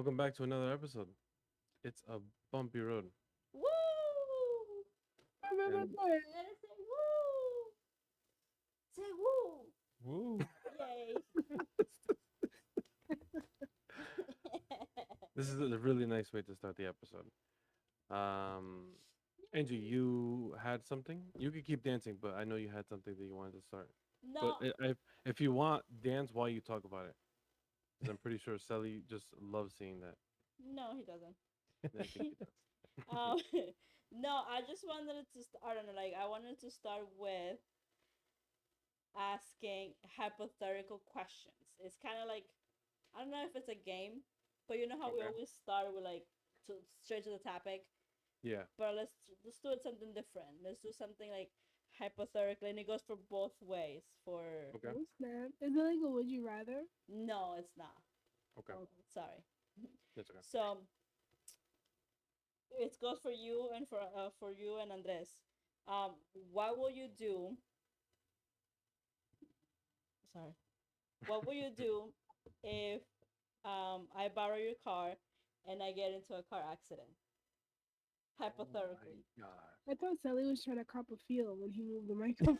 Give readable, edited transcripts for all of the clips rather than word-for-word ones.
Welcome back to another episode. It's a bumpy road. Woo! And Let us say woo! Say woo! Woo. Yay! this is a really nice way to start the episode. Um, Angie, you had something? You could keep dancing, but I know you had something that you wanted to start. But No, if you want, dance while you talk about it. Because I'm pretty sure Celi just loves seeing that. no, he doesn't. I think he does. Um, no, I just wanted to. I don't know. Like, I wanted to start with asking hypothetical questions. It's kind of like, I don't know if it's a game, but you know how we Okay. always start with like straight to the topic. Yeah. But let's do it something different. Let's do something like hypothetical, and it goes for both ways. For Okay. Oh snap! Is it like a would you rather? no, it's not. Okay. Oh, sorry. That's okay. So it goes for you and Andres. What will you do? Sorry. What will you do if I borrow your car and I get into a car accident? Hypothetically. Oh I thought Sally was trying to cop a feel when he moved the microphone.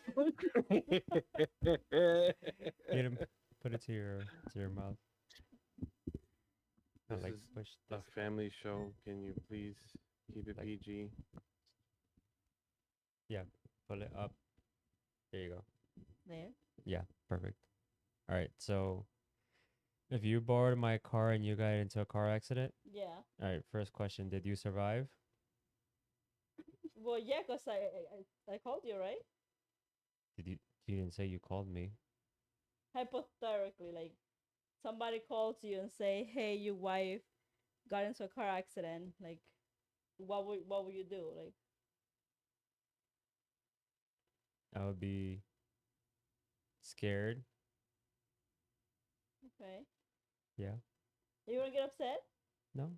my Get him. God. Put it to your mouth. This Like is push a this. family show. Can you please keep it Like- PG? Pull it up. There you go. There. Yeah, perfect. All right. So, if you borrowed my car and you got into a car accident, Yeah. all right. First question: did you survive? Well, yeah, cause I called you, right? Did you? You didn't say you called me. Hypothetically, like somebody calls you and say, "Hey, your wife got into a car accident." Like, what would you do? Like, I would be scared. okay, Yeah. you gonna get upset, No.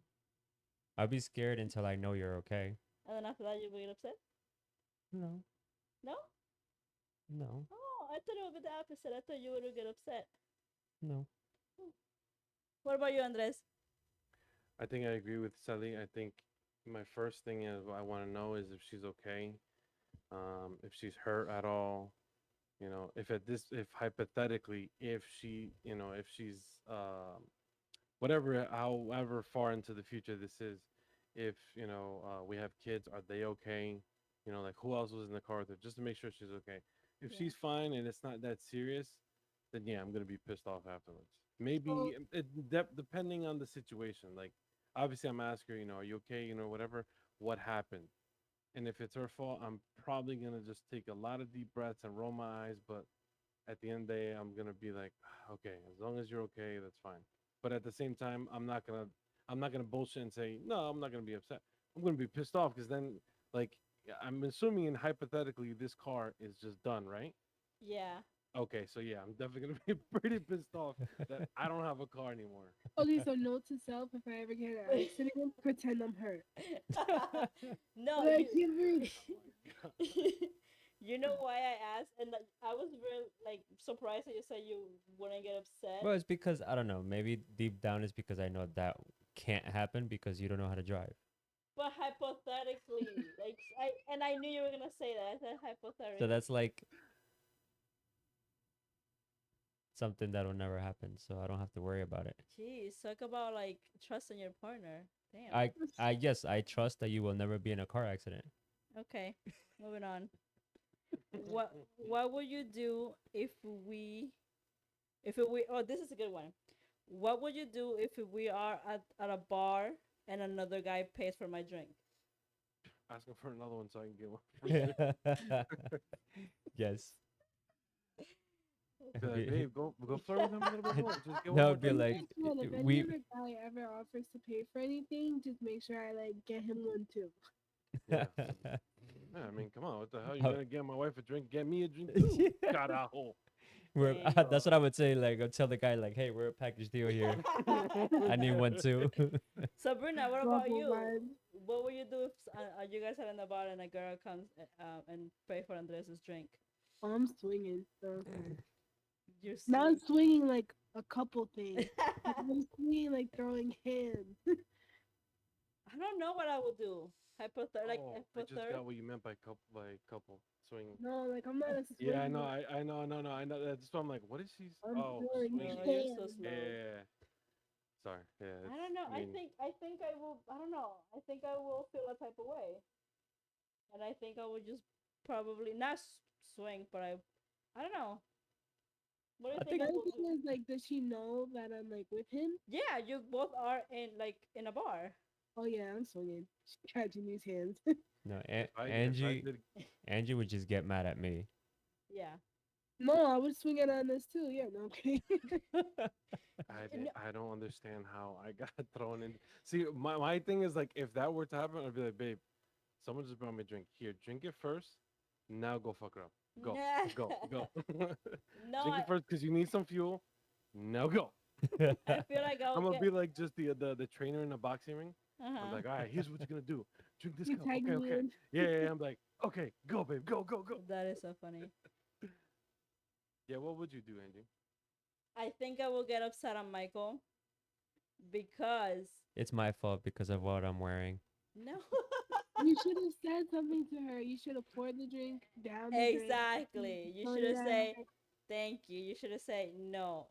I'd be scared until I know you're okay. and then after that you will get upset. No. No? No. Oh, I thought it would be the opposite. I thought you would get upset. No. What about you, Andres? I think I agree with Sally. I think my first thing is what I want to know is if she's okay, if she's hurt at all. If hypothetically, if she, if she's, however far into the future this is, if we have kids, are they okay? Like who else was in the car with her, just to make sure she's okay. If Yeah. she's fine and it's not that serious, then yeah, I'm gonna be pissed off afterwards. Maybe So- depending on the situation. Like obviously, I'm asking her, are you okay? Whatever. What happened? And if it's her fault, I'm probably gonna just take a lot of deep breaths and roll my eyes. But at the end of the day, I'm gonna be like, okay, as long as you're okay, that's fine. But at the same time, I'm not gonna bullshit and say no. I'm not gonna be upset. I'm gonna be pissed off because then, like, I'm assuming in hypothetically this car is just done, right? Yeah. Okay, so yeah, I'm definitely gonna be pretty pissed off that I don't have a car anymore. Okay, so note to self: if I ever get in an accident, pretend I'm hurt. No, Like, give me- you know why I asked, and like, I was really like surprised that you said you wouldn't get upset. Well, it's because I don't know. Maybe deep down it's because I know that can't happen because you don't know how to drive. But hypothetically, like I knew you were gonna say that. I said hypothetically. So that's like something that will never happen. So I don't have to worry about it. Jeez, talk about like trusting your partner. Damn. Yes, I trust that you will never be in a car accident. Okay, moving on. What would you do if we oh, this is a good one. What would you do if we are at a bar and another guy pays for my drink? Asking for another one so I can get one. Yes. Be like, babe, go flirt with him a little bit more. Just get one That more would be drink." like Well, if we. any other guy ever offers to pay for anything, just make sure I like get him one too. Yeah. Yeah, I mean, come on, what the hell? You're How- gonna get my wife a drink? Get me a drink too. Carajo. That's what I would say. Like, I'll tell the guy, like, "Hey, we're a package deal here. I need one too." Sabrina, what about Waffle you? vibes. What would you do if you guys are in the bar and a girl comes and pay for Andres's drink? Oh, I'm swinging. So You're Not sweet. swinging like a couple things. I'm swinging like throwing hands. I don't know what I would do. Like Oh, I just hypother. got what you meant by couple swinging. No, like I'm not a Yeah, I know, swinger. I know, no, no, I know. That's why I'm like, what is she? I'm Oh, throwing swinging. Oh, you're so hands. Yeah, slow. sorry. Yeah, I it's. don't know. I mean, I think I will. I don't know. I think I will feel a type of way, and I think I would just probably not swing, but I don't know. What do you I think think I My will do? thing is like, does she know that I'm like with him? Yeah, you both are in like in a bar. Oh yeah, I'm swinging. She's catching these hands. no, if I did, Angie would just get mad at me. Yeah. No, I was swinging on this too. Yeah, no, okay. No, I don't understand how I got thrown in. See, my thing is like, if that were to happen, I'd be like, babe, someone just brought me a drink. Here, drink it first. Now go fuck her up. Go, go. no, Drink it first because you need some fuel. Now go. I feel like I'm I'll gonna get. be like just the trainer in a boxing ring. Uh I'm huh. like, all right, here's what you're gonna do. Drink this You cup. tagged Okay, me okay. in. Yeah. I'm like, okay, go, babe, go. That is so funny. Yeah, what would you do, Angie? I think I will get upset on Michael because It's my fault because of what I'm wearing. no. You should have said something to her. You should have poured the drink, down the drink, Exactly. You thrown should it have at said her. thank you. You should have said no.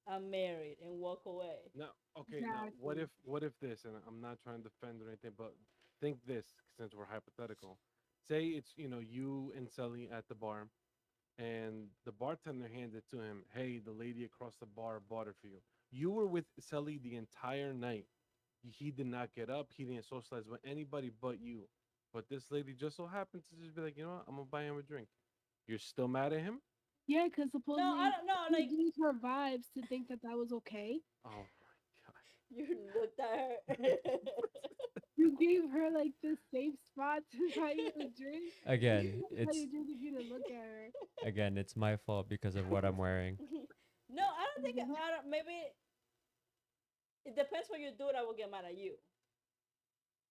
I'm married and walk away. Now, okay, now Exactly. what if this? And I'm not trying to defend or anything, but think this, since we're hypothetical. Say it's you and Celi at the bar, and the bartender hands it to him. Hey, the lady across the bar bought it for you. You were with Celi the entire night. He did not get up. He didn't socialize with anybody but you. But this lady just so happened to just be like, you know what? I'm gonna buy him a drink. You're still mad at him? Yeah, because No, I supposedly don't know. you Like gave her vibes to think that that was okay. Oh my god. you looked at her. You gave her like this safe spot to buy you a drink. You Again, couldn't buy you it's a drink if you didn't look at her. it's my fault because of what I'm wearing. No, I don't think. I don't. Maybe it depends what you do. I will get mad at you.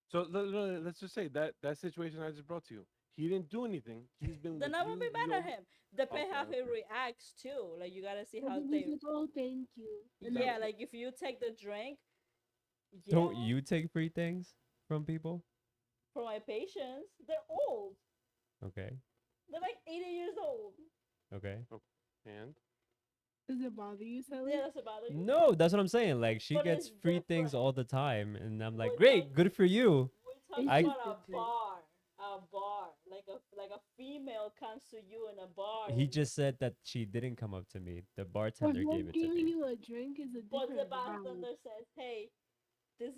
So let's just say that situation I just brought to you. He didn't do anything. He's been Then with I won't you be the mad at whole. him. Depend how Okay, he okay. reacts too. Like you gotta see Or how did he they. say, "Oh, thank you," and Yeah, that's No. it. like if you take the drink, yeah, Don't you take free things from people? for my patients, they're old. Okay. They're like 80 years old. Okay. Oh, and Does it bother you, Sally? Yeah, that's about it. No, that's what I'm saying. Like she But it's gets free things different. all the time and I'm like, We're "Great, talking. good for you." We're It's talking I just about a different. bar. A bar. Like a female comes to you in a bar. He just said that she didn't come up to me. The But bartender her gave it to giving me. you a drink is a But the different vibe. bartender says, "Hey, this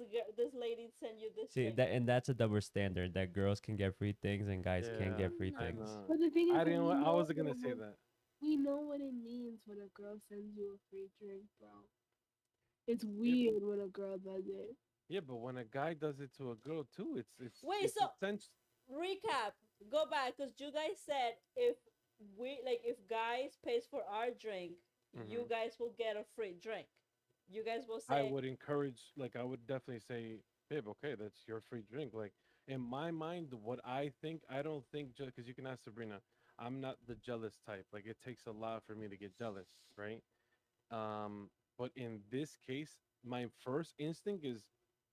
lady sent you this See, drink." that's a double standard that girls can get free things and guys can't yeah, get free I things. know. But the thing is I that didn't. we I know wasn't gonna say what that. we know what it means when a girl sends you a free drink, bro. It's Yeah, weird when a girl does it. yeah, but when a guy does it to a girl too, Wait, it's so essential. recap. Go back, cause you guys said if guys pays for our drink, you Hmm. guys will get a free drink. You guys will I say would encourage, like, I would definitely say, babe, okay, that's your free drink. Like, in my mind, what I think, I don't think, just because you can ask Sabrina, I'm not the jealous type. Like, it takes a lot for me to get jealous, right? But in this case, my first instinct is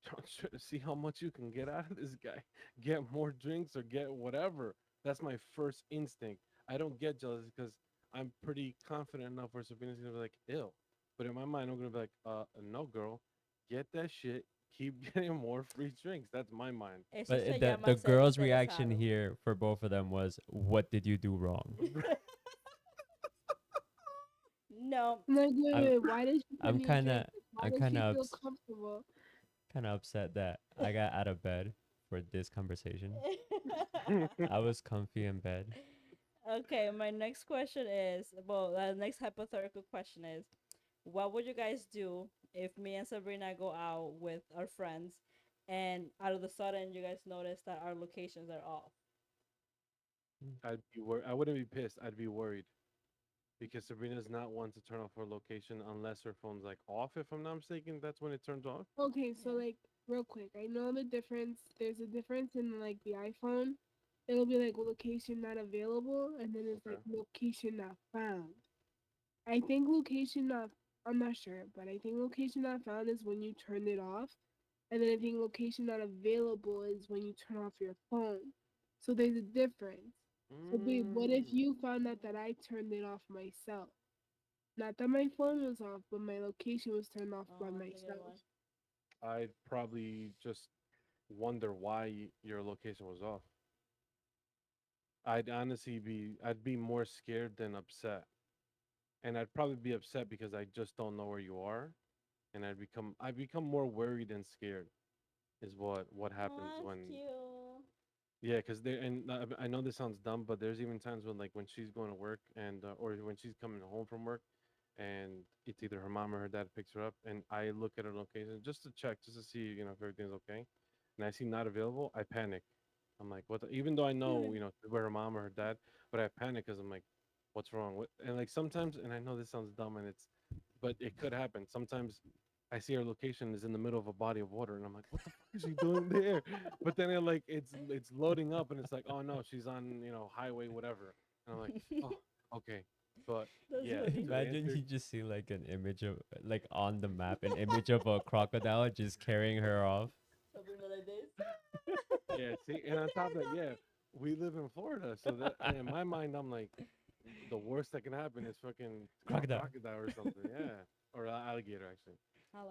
try to see how much you can get out of this guy. Get more drinks or get whatever. That's my first instinct. I don't get jealous because I'm pretty confident enough where Sabrina's gonna be like, ill. But in my mind, I'm gonna be like, no, girl, get that shit. Keep getting more free drinks. That's my mind. eso But se the llama ser girl's reaction interesado. here for both of them was, "What did you do wrong?" No. I'm like, wait, I'm wait, why did she send I'm me a kind drink? of Why I'm does kind she of feel comfortable? upset that I got out of bed for this conversation. I was comfy in bed. Okay, my next question is well, the next hypothetical question is, what would you guys do if me and Sabrina go out with our friends, and out of the sudden you guys notice that our locations are off? I'd be I wouldn't be pissed. I'd be worried because Sabrina's not one to turn off her location unless her phone's like off. If I'm not mistaken, that's when it turns off. Okay, so Yeah. like real quick, I know the difference. There's a difference in like the iPhone. It'll be like location not available, and then it's Okay. like location not found. I think location not. I'm not sure, but I think location not found is when you turn it off, and then I think location not available is when you turn off your phone. So there's a difference. So, babe, what if Mm. you found out that I turned it off myself? Not that my phone was off, but my location was turned off by Oh, that's a good myself. one. I'd probably just wonder why your location was off. I'd be more scared than upset. And I'd probably be upset because I just don't know where you are. And I become more worried and scared is what happens Oh, that's when cute. yeah, because there and I know this sounds dumb, but there's even times when like when she's going to work and or when she's coming home from work, and it's either her mom or her dad picks her up, and I look at her location just to check, just to see if everything's okay, and I see not available, I panic. I'm like, what? Even though I know where her mom or her dad, but I panic because I'm like, what's wrong? What? And like sometimes, and I know this sounds dumb, and but it could happen. Sometimes I see her location is in the middle of a body of water, and I'm like, "What the fuck is she doing there?" But then it's loading up, and it's like, "Oh no, she's on highway whatever," and I'm like, "Oh, okay." But That's yeah, funny. to Imagine answer, you just see like an image of like on the map, an image of a crocodile just carrying her off. Sabrina like this. yeah, see, and on top of that, yeah, we live in Florida, so that in my mind, I'm like, the worst that can happen is fucking Crocodile. crocodile or something, yeah, or alligator actually.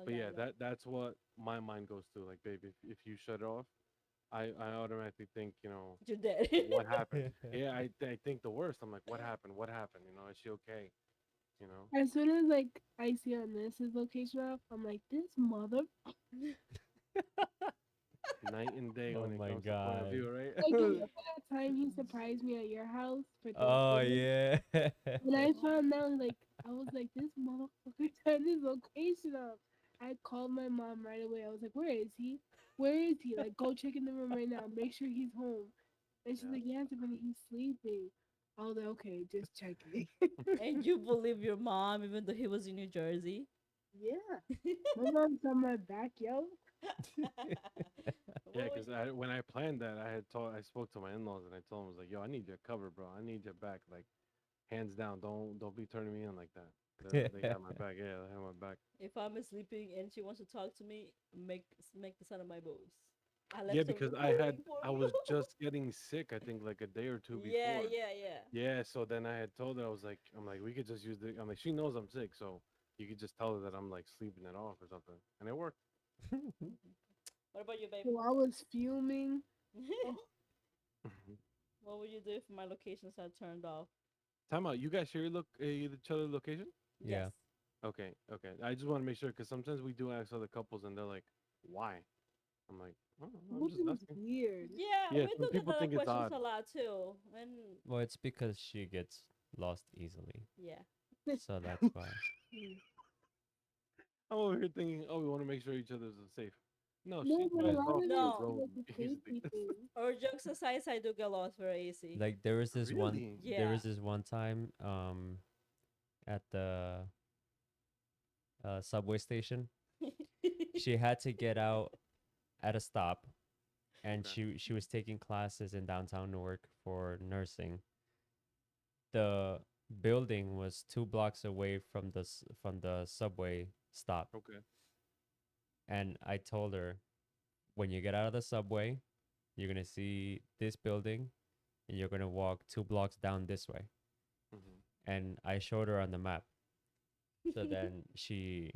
But yeah, Alligator. that's what my mind goes to. Like, babe, if you shut it off, I automatically think, You're dead. what happened. Yeah, I think the worst. I'm like, what happened? What happened? Is she okay? You know, As soon as like I see on this his location off, I'm like, this mother. night and day Oh when it my comes to point of god. view, right? Like, remember that time he surprised me at your house for Oh Thanksgiving? yeah. When I found out, like, I was like, this motherfucker turned his location off. I called my mom right away. I was like, where is he? Where is he? Like, go check in the room right now. Make sure he's home. And she's Yeah. like, yeah, but he's sleeping. I was like, okay, just checking. And you believe your mom even though he was in New Jersey? Yeah. My mom's on my back, yo. Yeah, What because when I planned that, I spoke to my in-laws and I told them I was like, yo, I need your cover, bro. I need your back, like hands down. Don't be turning me in like that. They got my back. Yeah, they have my back. if I'm sleeping and she wants to talk to me, make the sound of my voice. I Yeah, left a because recording for I you. was just getting sick, I think like a day or two Yeah, before. yeah, yeah. Yeah, so then I had told her I'm like, we could just use the I'm like, she knows I'm sick, so you could just tell her that I'm like sleeping it off or something. And it worked. What about you, babe? So I was fuming. Oh, What would you do if my locations are turned off? Time out. You guys share each other location? Yes. Yeah. Okay, okay. I just want to make sure because sometimes we do ask other couples and they're like, why? I'm like, oh, I'm just Logan's asking. weird. Yeah, Yeah, we some do get people other think it's questions odd. a lot too. And Well, it's because she gets lost easily. yeah. So that's why. I'm over here thinking, oh, we want to make sure each other's safe. No, she No, but a gets But lot off of the it No. is road like a easily. safety thing. Or jokes aside, I do get lost very easy. like there was this one Really? there Yeah. was this one time at the subway station. She had to get out at a stop and Okay. she was taking classes in downtown Newark for nursing. The building was 2 blocks away from from the subway stop, Okay. and I told her, when you get out of the subway, you're gonna see this building, and you're gonna walk 2 blocks down this way. Hmm. And I showed her on the map. So then she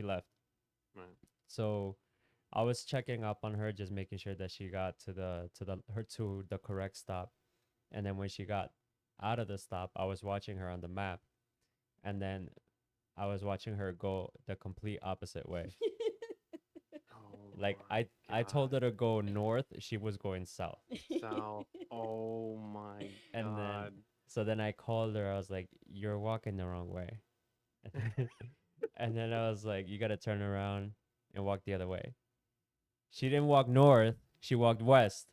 left. Right. So I was checking up on her, just making sure that she got to the correct stop. And then when she got out of the stop, I was watching her on the map, and then I was watching her go the complete opposite way. Oh Like my I told her God. to go north, she was going south. South. Oh my And then God. so then I called her. I was like, "You're walking the wrong way." And then I was like, "You got to turn around and walk the other way." She didn't walk north, she walked west.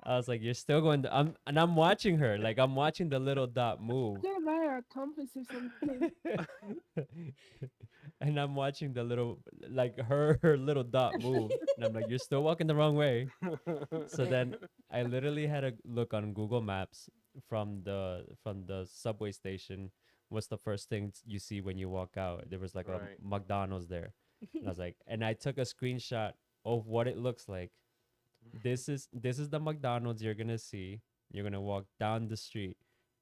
I was like, "You're still going I'm watching her. Like I'm watching the little dot move. Could have buy her a compass or something. And I'm watching the little like her little dot move. And I'm like, "You're still walking the wrong way." So then I literally had to look on Google Maps from the subway station what's the first thing you see when you walk out? There was like a Right. McDonald's there. And I was like, and I took a screenshot of what it looks like. This is the McDonald's you're gonna see. You're gonna walk down the street,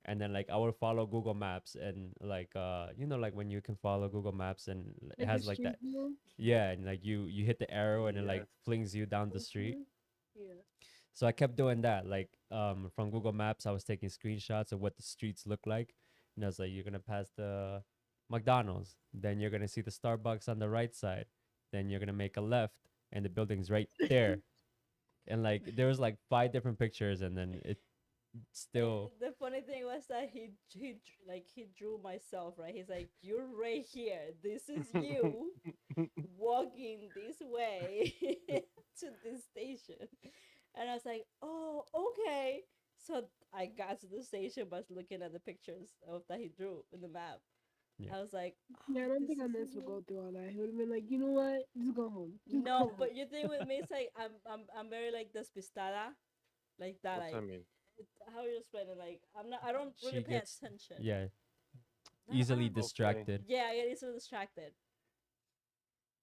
and then like I will follow Google Maps and like like when you can follow Google Maps and it Like a has like street that. view. Yeah, and like you hit the arrow and it like Yes. flings you down the street. Mhm. Yeah. So I kept doing that. Like from Google Maps, I was taking screenshots of what the streets look like. And I was like, you're gonna pass the McDonald's, then you're gonna see the Starbucks on the right side, then you're gonna make a left, and the building's right there. And like there was like 5 different pictures, and then it still The funny thing was that he drew myself, right. He's like, you're right here. This is you walking this way to this station. And I was like, oh, okay. So I got to the station by looking at the pictures of that he drew in the map. Yeah. I was like, Yeah, I don't think this is Andres would you. go through all that. He would have been like, you know what? Just go home. Just go No, home. but you think with me, it's like I'm very like despistada, like that. What's that mean? How you explain it? Like I don't really she pay gets attention. yeah No, easily don't- distracted. Yeah, I get easily distracted.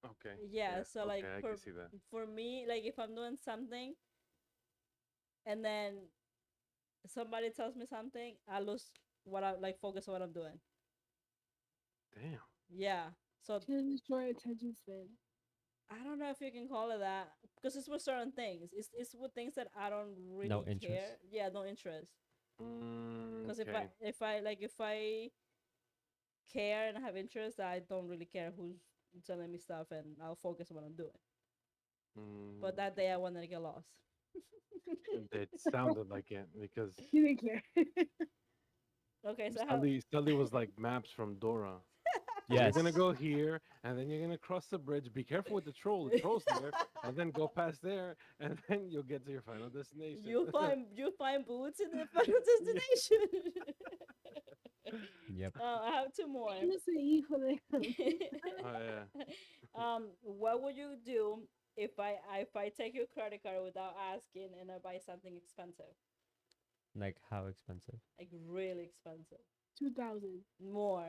Okay. Yeah, so like okay, I can see that. for me, like if I'm doing something and then somebody tells me something, I lose what I like focus on what I'm doing. Damn. Yeah. So She has a short attention span. I don't know if you can call it that because it's with certain things. It's with things that I don't really No interest. care. Yeah, no interest. Because Okay. if I care and I have interest, I don't really care who's telling me stuff, and I'll focus on what I'm doing. But that day I wanted to get lost. It sounded like it because He didn't care. Okay, so how? Sully was like maps from Dora. Yes. You're gonna go here, and then you're gonna cross the bridge. Be careful with the troll. The troll's there, and then go past there, and then you'll get to your final destination. You find boots in the final destination. Yep. I have two more. Yo soy hijo de... Oh yeah. What would you do if I take your credit card without asking and I buy something expensive, Like how expensive? like really expensive, 2000. more?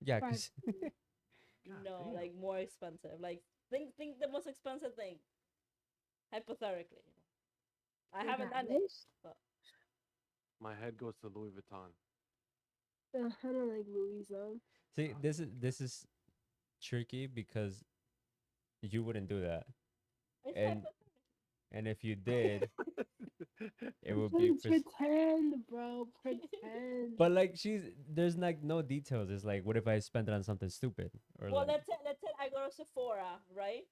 Yeah, Five. 'cause God No, damn. like more expensive. Like think the most expensive thing. Hypothetically, I haven't done it. But My head goes to Louis Vuitton. I don't like Louis though. see, this is tricky because you wouldn't do that, it's and and if you did, it would be Just pretend, bro. Pretend. But like there's like no details. It's like, what if I spend it on something stupid or well, like let's say I go to Sephora, right?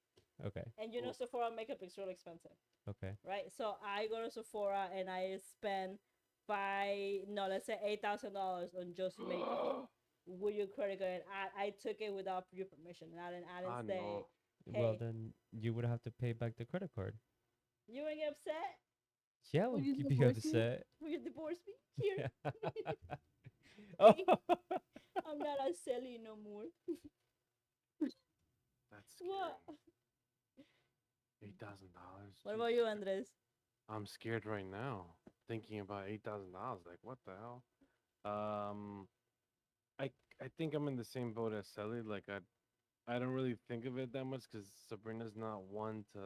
okay, And you know Sephora makeup is really expensive, okay, right? So I go to Sephora and I spend let's say $8,000 on just makeup with your credit card. And I took it without your permission, and I Ah, didn't say, no. well hey, then you would have to pay back the credit card. you wouldn't get upset? Yeah, Would we'll you keep you divorce me? upset. Will you divorce me? Here, Oh, I'm not a Celi no more. That's scary. What? $8,000. What about you, Andres? I'm scared right now thinking about $8,000. Like what the hell? Um, I think I'm in the same boat as Sally. Like I don't really think of it that much because Sabrina's not one to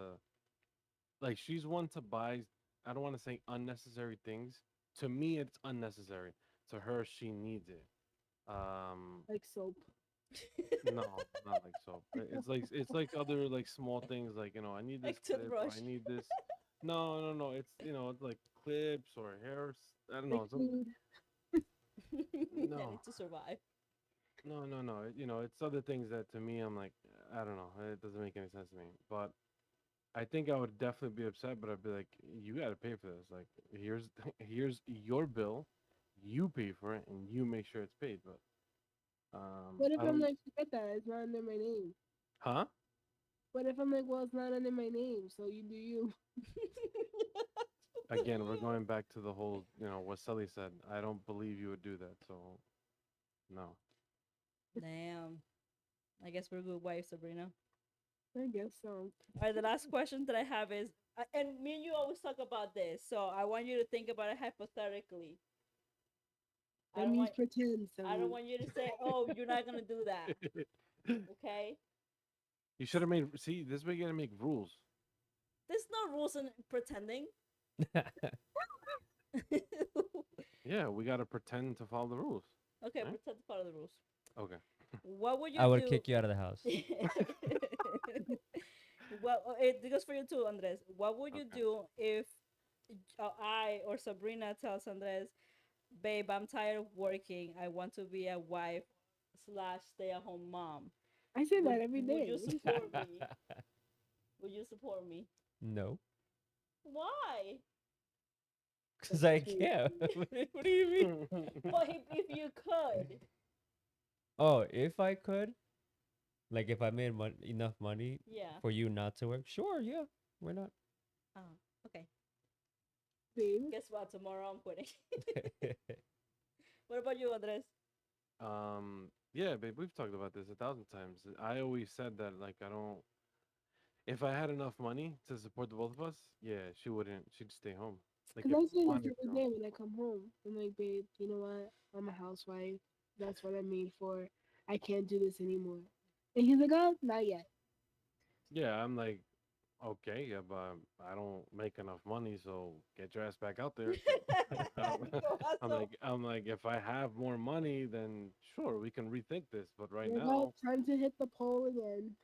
like she's one to buy. I don't want to say unnecessary things. To me, it's unnecessary. To her, she needs it. Like soap. No, not like soap. It's like other like small things like I need this Like clip or toothbrush. I need this. No. It's it's like clips or hairs. I don't Like know. food. I No. need to survive. No. It's other things that to me I'm like I don't know. It doesn't make any sense to me. But I think I would definitely be upset. But I'd be like, you got to pay for this. Like here's your bill. You pay for it and you make sure it's paid. But What if I I'm don't. like, forget that, it's not under my name? Huh? What if I'm like, well, it's not under my name, so you do you? Again, we're going back to the whole, what Sully said. I don't believe you would do that. So, no. Damn. I guess we're good wives, Sabrina. I guess so. All right, the last question that I have is, and me and you always talk about this, so I want you to think about it hypothetically. I That don't means want pretend, I don't Celi. want you to say, "Oh, you're not gonna do that." Okay? You should have made. See, this way you gotta make rules. There's no rules in pretending. Yeah, we gotta pretend to follow the rules. Okay, Right? pretend to follow the rules. Okay. What would you I would do? kick you out of the house. Well, it goes for you too, Andres. What would you Okay. do if I or Sabrina tells Andres, "Babe, I'm tired of working. I want to be a wife slash stay at home mom." I say that every Would you day. support me? Would you support me? No, Why? because I can't. What do you mean? Well, if you could, Oh, if I could, like if I made enough money yeah. for you not to work, sure, yeah, why not? Oh, okay. Babe. Guess what? Tomorrow I'm quitting. What about you, Andres? Yeah, babe, we've talked about this 1,000 times. I always said that, like, I don't. If I had enough money to support the both of us, yeah, she wouldn't. She'd stay home. Like, Because if I we say this wanted every to. day when I come home. I'm like, babe, you know what? I'm a housewife. That's what I'm made for. I can't do this anymore. And he's like, oh, not yet. Yeah, I'm like, okay, yeah, but I don't make enough money, so get your ass back out there. Go hustle. I'm like, if I have more money, then sure, we can rethink this. But right You're like, now, time to hit the pole again.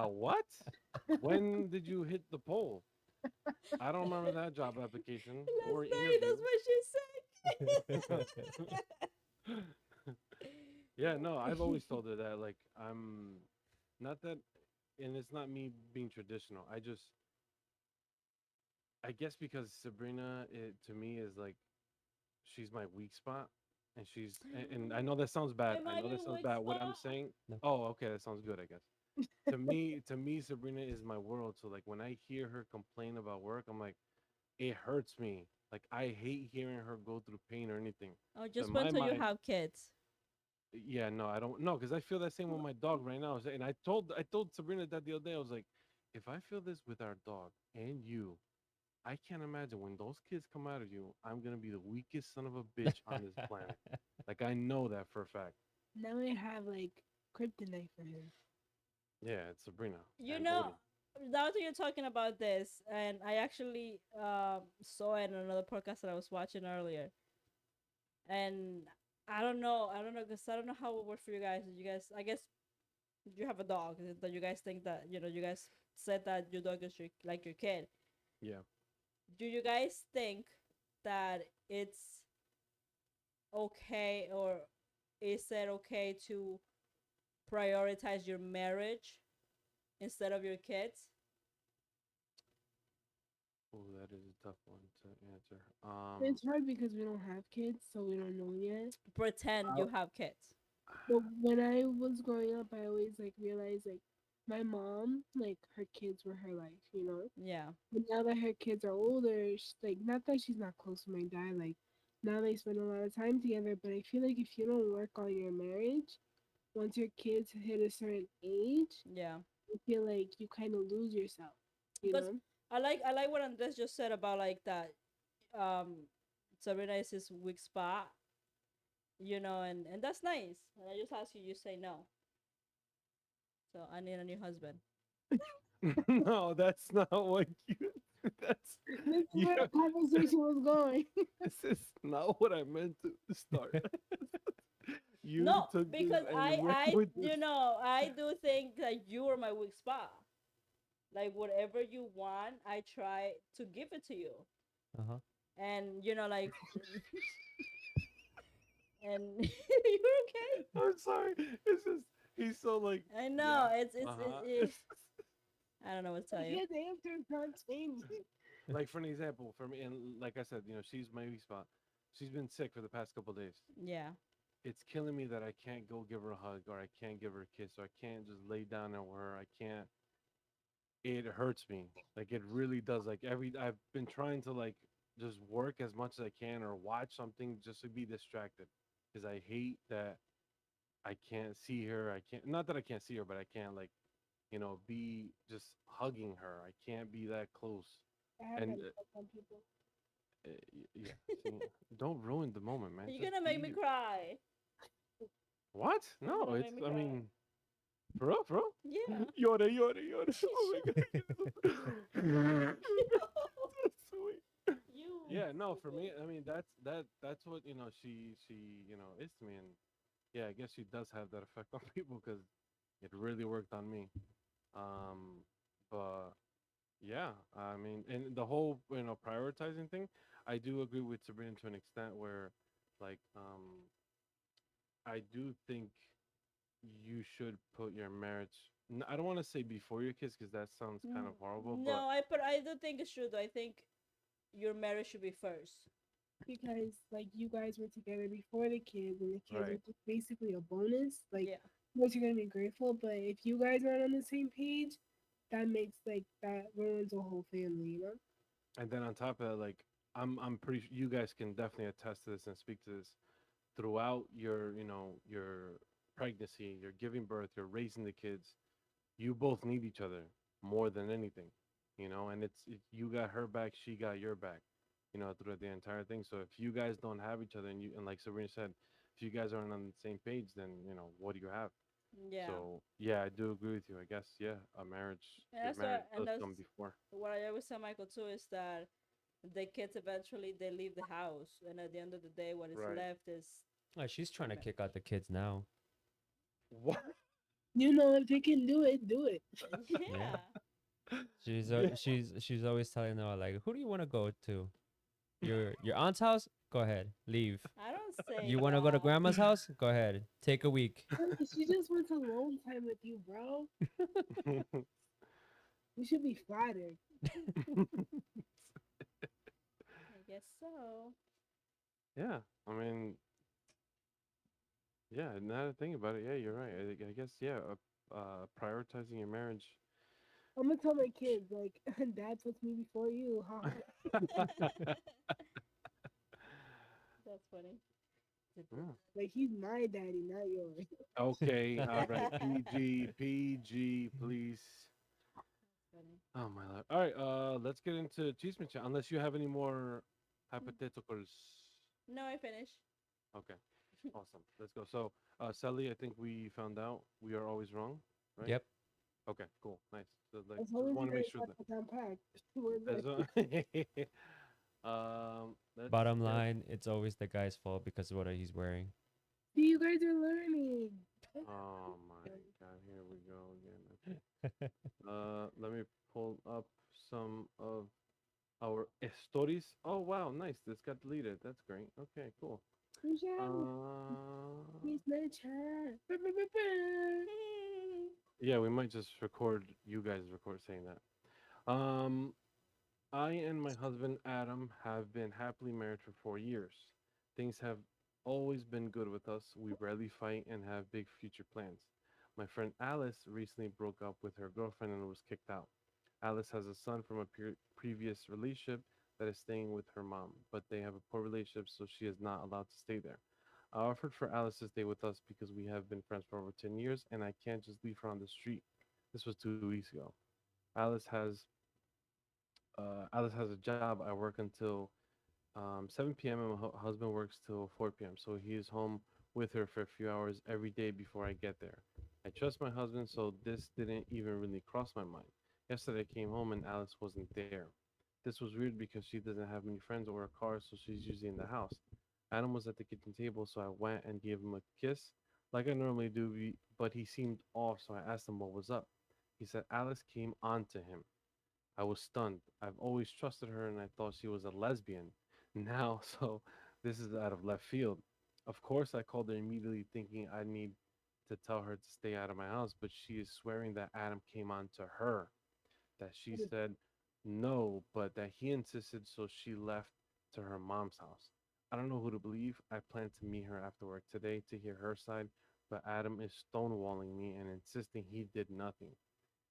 what? When did you hit the pole? I don't remember that job application Last or night, interview. that's what she said. Yeah, no, I've always told her that, like, I'm not that, and it's not me being traditional. I guess because Sabrina, to me, is like, she's my weak spot, and and I know that sounds bad. Am I I know that your sounds weak bad. What I'm spot? saying. No. Oh, okay, that sounds good. I guess. To me, Sabrina is my world. So like when I hear her complain about work, I'm like, it hurts me. Like I hate hearing her go through pain or anything. Oh, So in just wait my until you mind, have kids. yeah, no, I don't know because I feel that same with my dog right now. And I told Sabrina that the other day. I was like, if I feel this with our dog and you, I can't imagine when those kids come out of you, I'm gonna be the weakest son of a bitch on this planet. Like I know that for a fact. Now I have like kryptonite for him. Yeah, it's Sabrina You and know, Odin. now that you're talking about this, and I actually saw it in another podcast that I was watching earlier, and I don't know, because I don't know how it works for you guys. You guys, I guess, you have a dog that you guys think that you guys said that your dog is like your kid. Yeah. Do you guys think that it's okay, or is it okay to prioritize your marriage instead of your kids? Oh, that is a tough one to answer. It's hard because we don't have kids, so we don't know yet. Pretend I- you have kids. But when I was growing up, I always like realized like my mom, like her kids were her life, you know. Yeah. But now that her kids are older, like not that she's not close to my dad, like now they spend a lot of time together. But I feel like if you don't work on your marriage, once your kids hit a certain age, Yeah. I feel like you kind of lose yourself, you Because know. I like what Andres just said about like that Sabrina is his weak spot, and that's nice. And I just ask you, you say no. So I need a new husband. no, that's not what you. That's This is you. where the conversation was going. This is not what I meant to start. You No, took this because and I went I with this. you know I do think that you are my weak spot. Like whatever you want, I try to give it to you. Uh-huh. And like and you're okay. I'm sorry. It's just he's so like I yeah. know Uh-huh. I don't know what to tell you. His answer's not changing. Like for an example, for me, and like I said, she's my weak spot. She's been sick for the past couple days. Yeah. It's killing me that I can't go give her a hug or I can't give her a kiss or I can't just lay down on her. I can't. It hurts me. Like it really does. Like I've been trying to like just work as much as I can or watch something just to be distracted because I hate that I can't see her. I can't. Not that I can't see her, but I can't like be just hugging her. I can't be that close. I have And that effect on people. Yeah. See, don't ruin the moment, man. You're Just gonna be make me you. cry. What? You're No, gonna it's. make me I cry. mean, bro. Yeah. Llore, llore, llore. Oh my god. Sweet. You. Yeah, no, for me, I mean that's what she is to me, and yeah, I guess she does have that effect on people because it really worked on me. Um, but yeah, I mean, and the whole prioritizing thing, I do agree with Sabrina to an extent where, like, I do think you should put your marriage. I don't want to say before your kids because that sounds kind of horrible, but No, I don't think it's true though. I think your marriage should be first. because like you guys were together before the kids, and the kids right, are just basically a bonus. Like, Yeah. of course, you're gonna be grateful, but if you guys aren't on the same page, that makes like that ruins a whole family. You know? and then on top of that, like I'm pretty you guys can definitely attest to this and speak to this throughout your your pregnancy, you're giving birth, you're raising the kids. You both need each other more than anything, and you got her back, she got your back, throughout the entire thing. So if you guys don't have each other, and like Sabrina said, if you guys aren't on the same page, then what do you have? Yeah. So yeah, I do agree with you. I guess yeah, And your that's what, marriage and does that's come before. what I always tell Michael too is that the kids eventually they leave the house, and at the end of the day, what is Right. left is Oh, she's the trying to kick marriage. out the kids now. What? You know, if they can do it, do it. Yeah. Yeah. Yeah. She's always telling them like, who do you want to go to? Your aunt's house? Go ahead, leave. I don't say You want to go to that. grandma's house? Go ahead, take a week. She just wants alone time with you, bro. You should be flattered. I guess so. Yeah, I mean, yeah. Now that I think about it, yeah, you're right. I guess yeah, prioritizing your marriage. I'm gonna tell my kids like, Dad puts me before you. Ha. That's funny. Yeah. Like he's my daddy, not yours. Okay, all right. PG, please. Funny. Oh my lord. All right, let's get into Chisme Chat. Unless you have any more Mm. hypotheticals. No, I finished. Okay, awesome. Let's go. So, Sally, I think we found out we are always wrong, right? Yep. Okay, cool, nice. So, like, As long just as you want to guys make sure got that. the down packed. We're As good. let's Bottom get. line, it's always the guy's fault because of what he's wearing. See, you guys are learning. Oh my God, here we go again. Okay. Let me pull up some of our stories. Oh wow, nice. This got deleted. That's great. Okay, cool. Michelle, Uh, please let chat. yeah, we might just record you guys record saying that. I and my husband Adam have been happily married for 4 years. Things have always been good with us. We rarely fight and have big future plans. My friend Alice recently broke up with her girlfriend and was kicked out. Alice has a son from a previous relationship that is staying with her mom, but they have a poor relationship, so she is not allowed to stay there. I offered for Alice to stay with us because we have been friends for over 10 years and I can't just leave her on the street. This was 2 weeks ago. Alice has Alice has a job. I work until 7 p.m. and my husband works till 4 p.m. So he is home with her for a few hours every day before I get there. I trust my husband, so this didn't even really cross my mind. Yesterday I came home and Alice wasn't there. This was weird because she doesn't have many friends or a car, so she's usually in the house. Adam was at the kitchen table, so I went and gave him a kiss, like I normally do, but he seemed off, so I asked him what was up. He said Alice came on to him. I was stunned. I've always trusted her and I thought she was a lesbian. Now, so this is out of left field. Of course, I called her immediately thinking I need to tell her to stay out of my house, but she is swearing that Adam came on to her, that she said no, but that he insisted, so she left to her mom's house. I don't know who to believe. I plan to meet her after work today to hear her side, but Adam is stonewalling me and insisting he did nothing.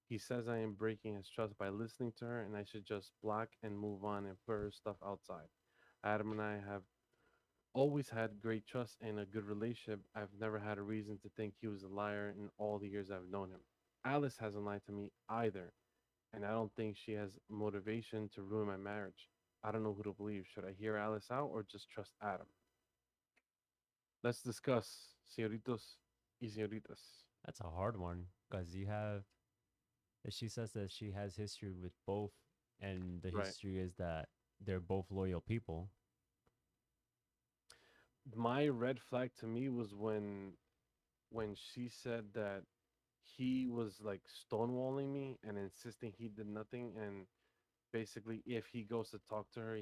He says I am breaking his trust by listening to her and I should just block and move on and put her stuff outside. Adam and I have always had great trust and a good relationship. I've never had a reason to think he was a liar in all the years I've known him. Alice hasn't lied to me either, and I don't think she has motivation to ruin my marriage. I don't know who to believe. Should I hear Alice out or just trust Adam? Let's discuss, señoritos y señoritas. That's a hard one because you have. If she says that she has history with both, and the Right. history is that they're both loyal people. My red flag to me was when she said that he was like stonewalling me and insisting he did nothing, and basically if he goes to talk to her,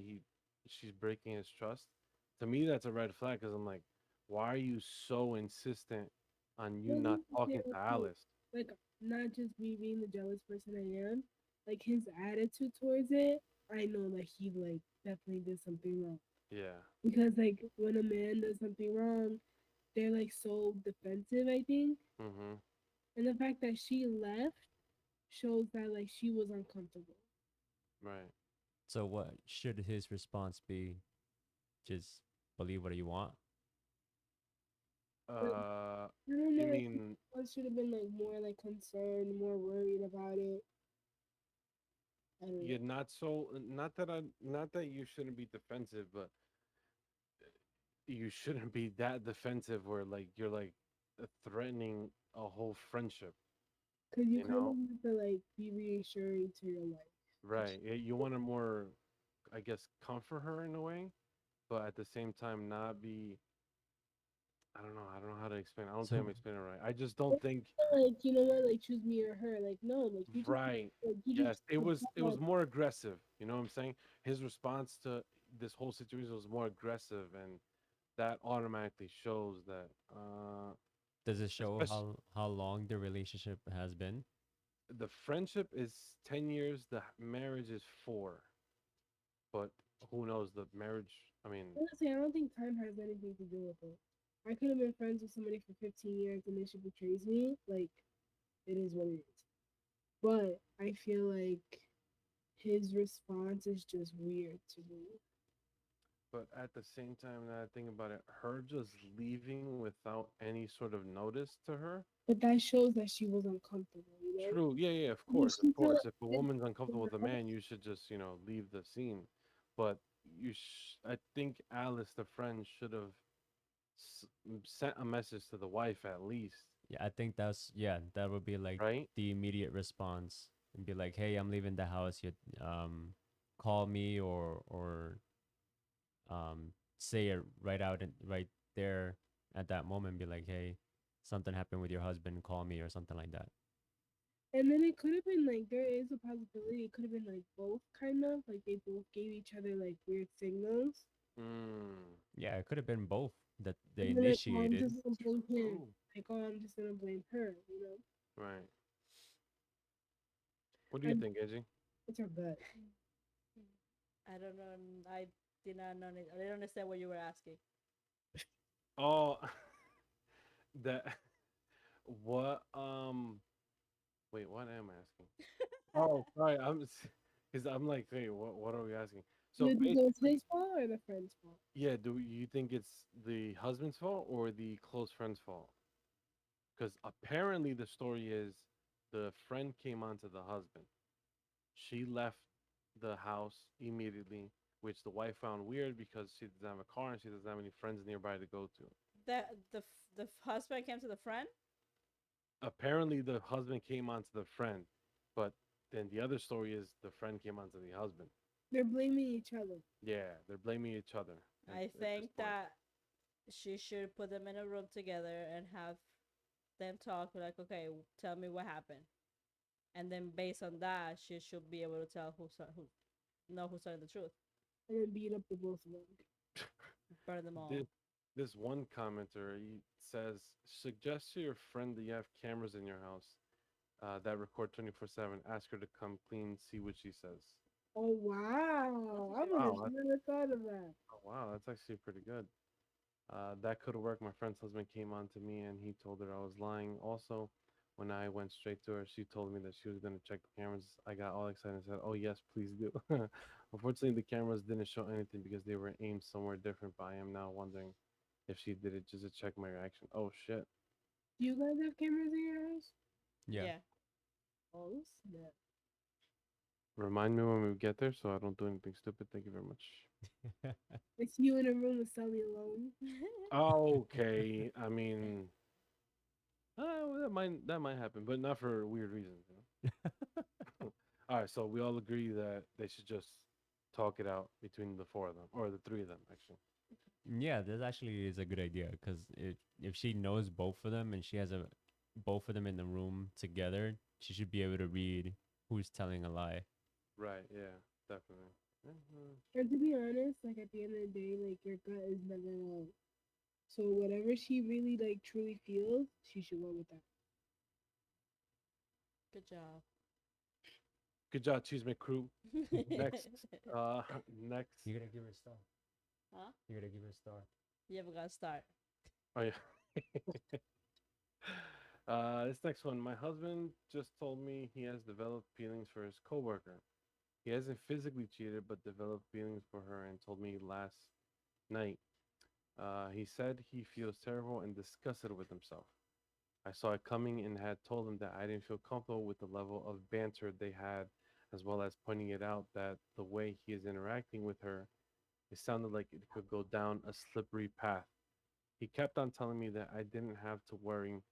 she's breaking his trust. To me, that's a red flag because I'm like, why are you so insistent on you Well, not here's the thing, talking to okay, Alice? like not just me being the jealous person I am, like his attitude towards it, I know that he like definitely did something wrong. Yeah. Because like when a man does something wrong, they're like so defensive, I think. Mm-hmm. And the fact that she left shows that like she was uncomfortable. Right. So what should his response be? Just believe what you want. But I don't You know, like mean I should have been like more like concerned, more worried about it. I don't you're know. not so not that you shouldn't be defensive, but you shouldn't be that defensive where like you're like threatening a whole friendship, Cause you you kind of know? need to like be reassuring to your wife. Right. You want to more, I guess, comfort her in a way, but at the same time not be. I don't know. I don't know how to explain. I don't think So I'm explaining it right. I just don't think. Like you know what, like choose me or her. Like no, Right. like you just Yes. It was more aggressive. You know what I'm saying? His response to this whole situation was more aggressive, and that automatically shows that. does it show Especially how long the relationship has been? the friendship is 10 years. The marriage is 4. But who knows? The marriage. I mean, honestly, I don't think time has anything to do with it. I could have been friends with somebody for 15 years and then she betrays me. Like it is what it is. But I feel like his response is just weird to me. but at the same time, now I think about it, her just leaving without any sort of notice to her. But that shows that she was uncomfortable, you know? True. Yeah, yeah, of When course, of she felt course. If a woman's uncomfortable with a man, you should just, leave the scene. But I think Alice, the friend, should have sent a message to the wife at least, Yeah, I think that's yeah, that would be like right? the immediate response and be like, "Hey, I'm leaving the house. You call me or say it right out and right there at that moment. Be like, hey, something happened with your husband. Call me or something like that. and then it could have been like there is a possibility it could have been like both kind of like they both gave each other like weird signals. Mm, Yeah, it could have been both that they And then like, oh, I'm initiated. just gonna blame him. true. Like, oh, I'm just gonna blame her, you know? Right. What do you And think, Edgy? it's her gut. I don't know. I did not know. I didn't understand what you were asking. Oh, that. What? Wait, what am I asking? Oh, sorry. Because I'm like, wait, what are we asking? So You think it was basically, his fault or the friend's fault? yeah. Do you think it's the husband's fault or the close friend's fault? Because apparently the story is the friend came onto the husband. She left the house immediately, which the wife found weird because she doesn't have a car and she doesn't have any friends nearby to go to. That the husband came to the friend. Apparently the husband came onto the friend, but then the other story is the friend came onto the husband. They're blaming each other. Yeah, they're blaming each other I at this think point. that she should put them in a room together and have them talk. Like, okay, tell me what happened, and then based on that, she should be able to tell who's telling the truth. And then beat up the both of them. Burn them This all. this one commenter, he says, suggest to your friend that you have cameras in your house that record 24/7. Ask her to come clean, see what she says. Oh wow. I would have Wow, never thought of that. wow, that's actually pretty good. That could work. My friend's husband came on to me and he told her I was lying. Also, when I went straight to her, she told me that she was going to check the cameras. I got all excited and said, oh, yes, please do. Unfortunately, the cameras didn't show anything because they were aimed somewhere different, but I am now wondering if she did it just to check my reaction. Oh, shit. Do you guys have cameras in your house? Yeah. Yeah. Oh snap. Remind me when we get there so I don't do anything stupid. Thank you very much. It's you in a room with Celi alone. Okay. I mean, well, that might happen, but not for weird reasons. All right. So we all agree that they should just talk it out between the four of them or the three of them, actually. Yeah, this actually is a good idea because if she knows both of them and she has a both of them in the room together, she should be able to read who's telling a lie. Right. Yeah. Definitely. Mhm. And to be honest, like at the end of the day, like your gut is never wrong. So whatever she really like truly feels, she should go with that. Good job. Good job, Chisme crew. Next. Next. You gotta give her a star. Huh? You gotta give her a star. Yeah, we gotta start. Oh yeah. This next one. My husband just told me he has developed feelings for his coworker. He hasn't physically cheated, but developed feelings for her and told me last night. He said he feels terrible and disgusted with himself. I saw it coming and had told him that I didn't feel comfortable with the level of banter they had, as well as pointing it out that the way he is interacting with her, it sounded like it could go down a slippery path. He kept on telling me that I didn't have to worry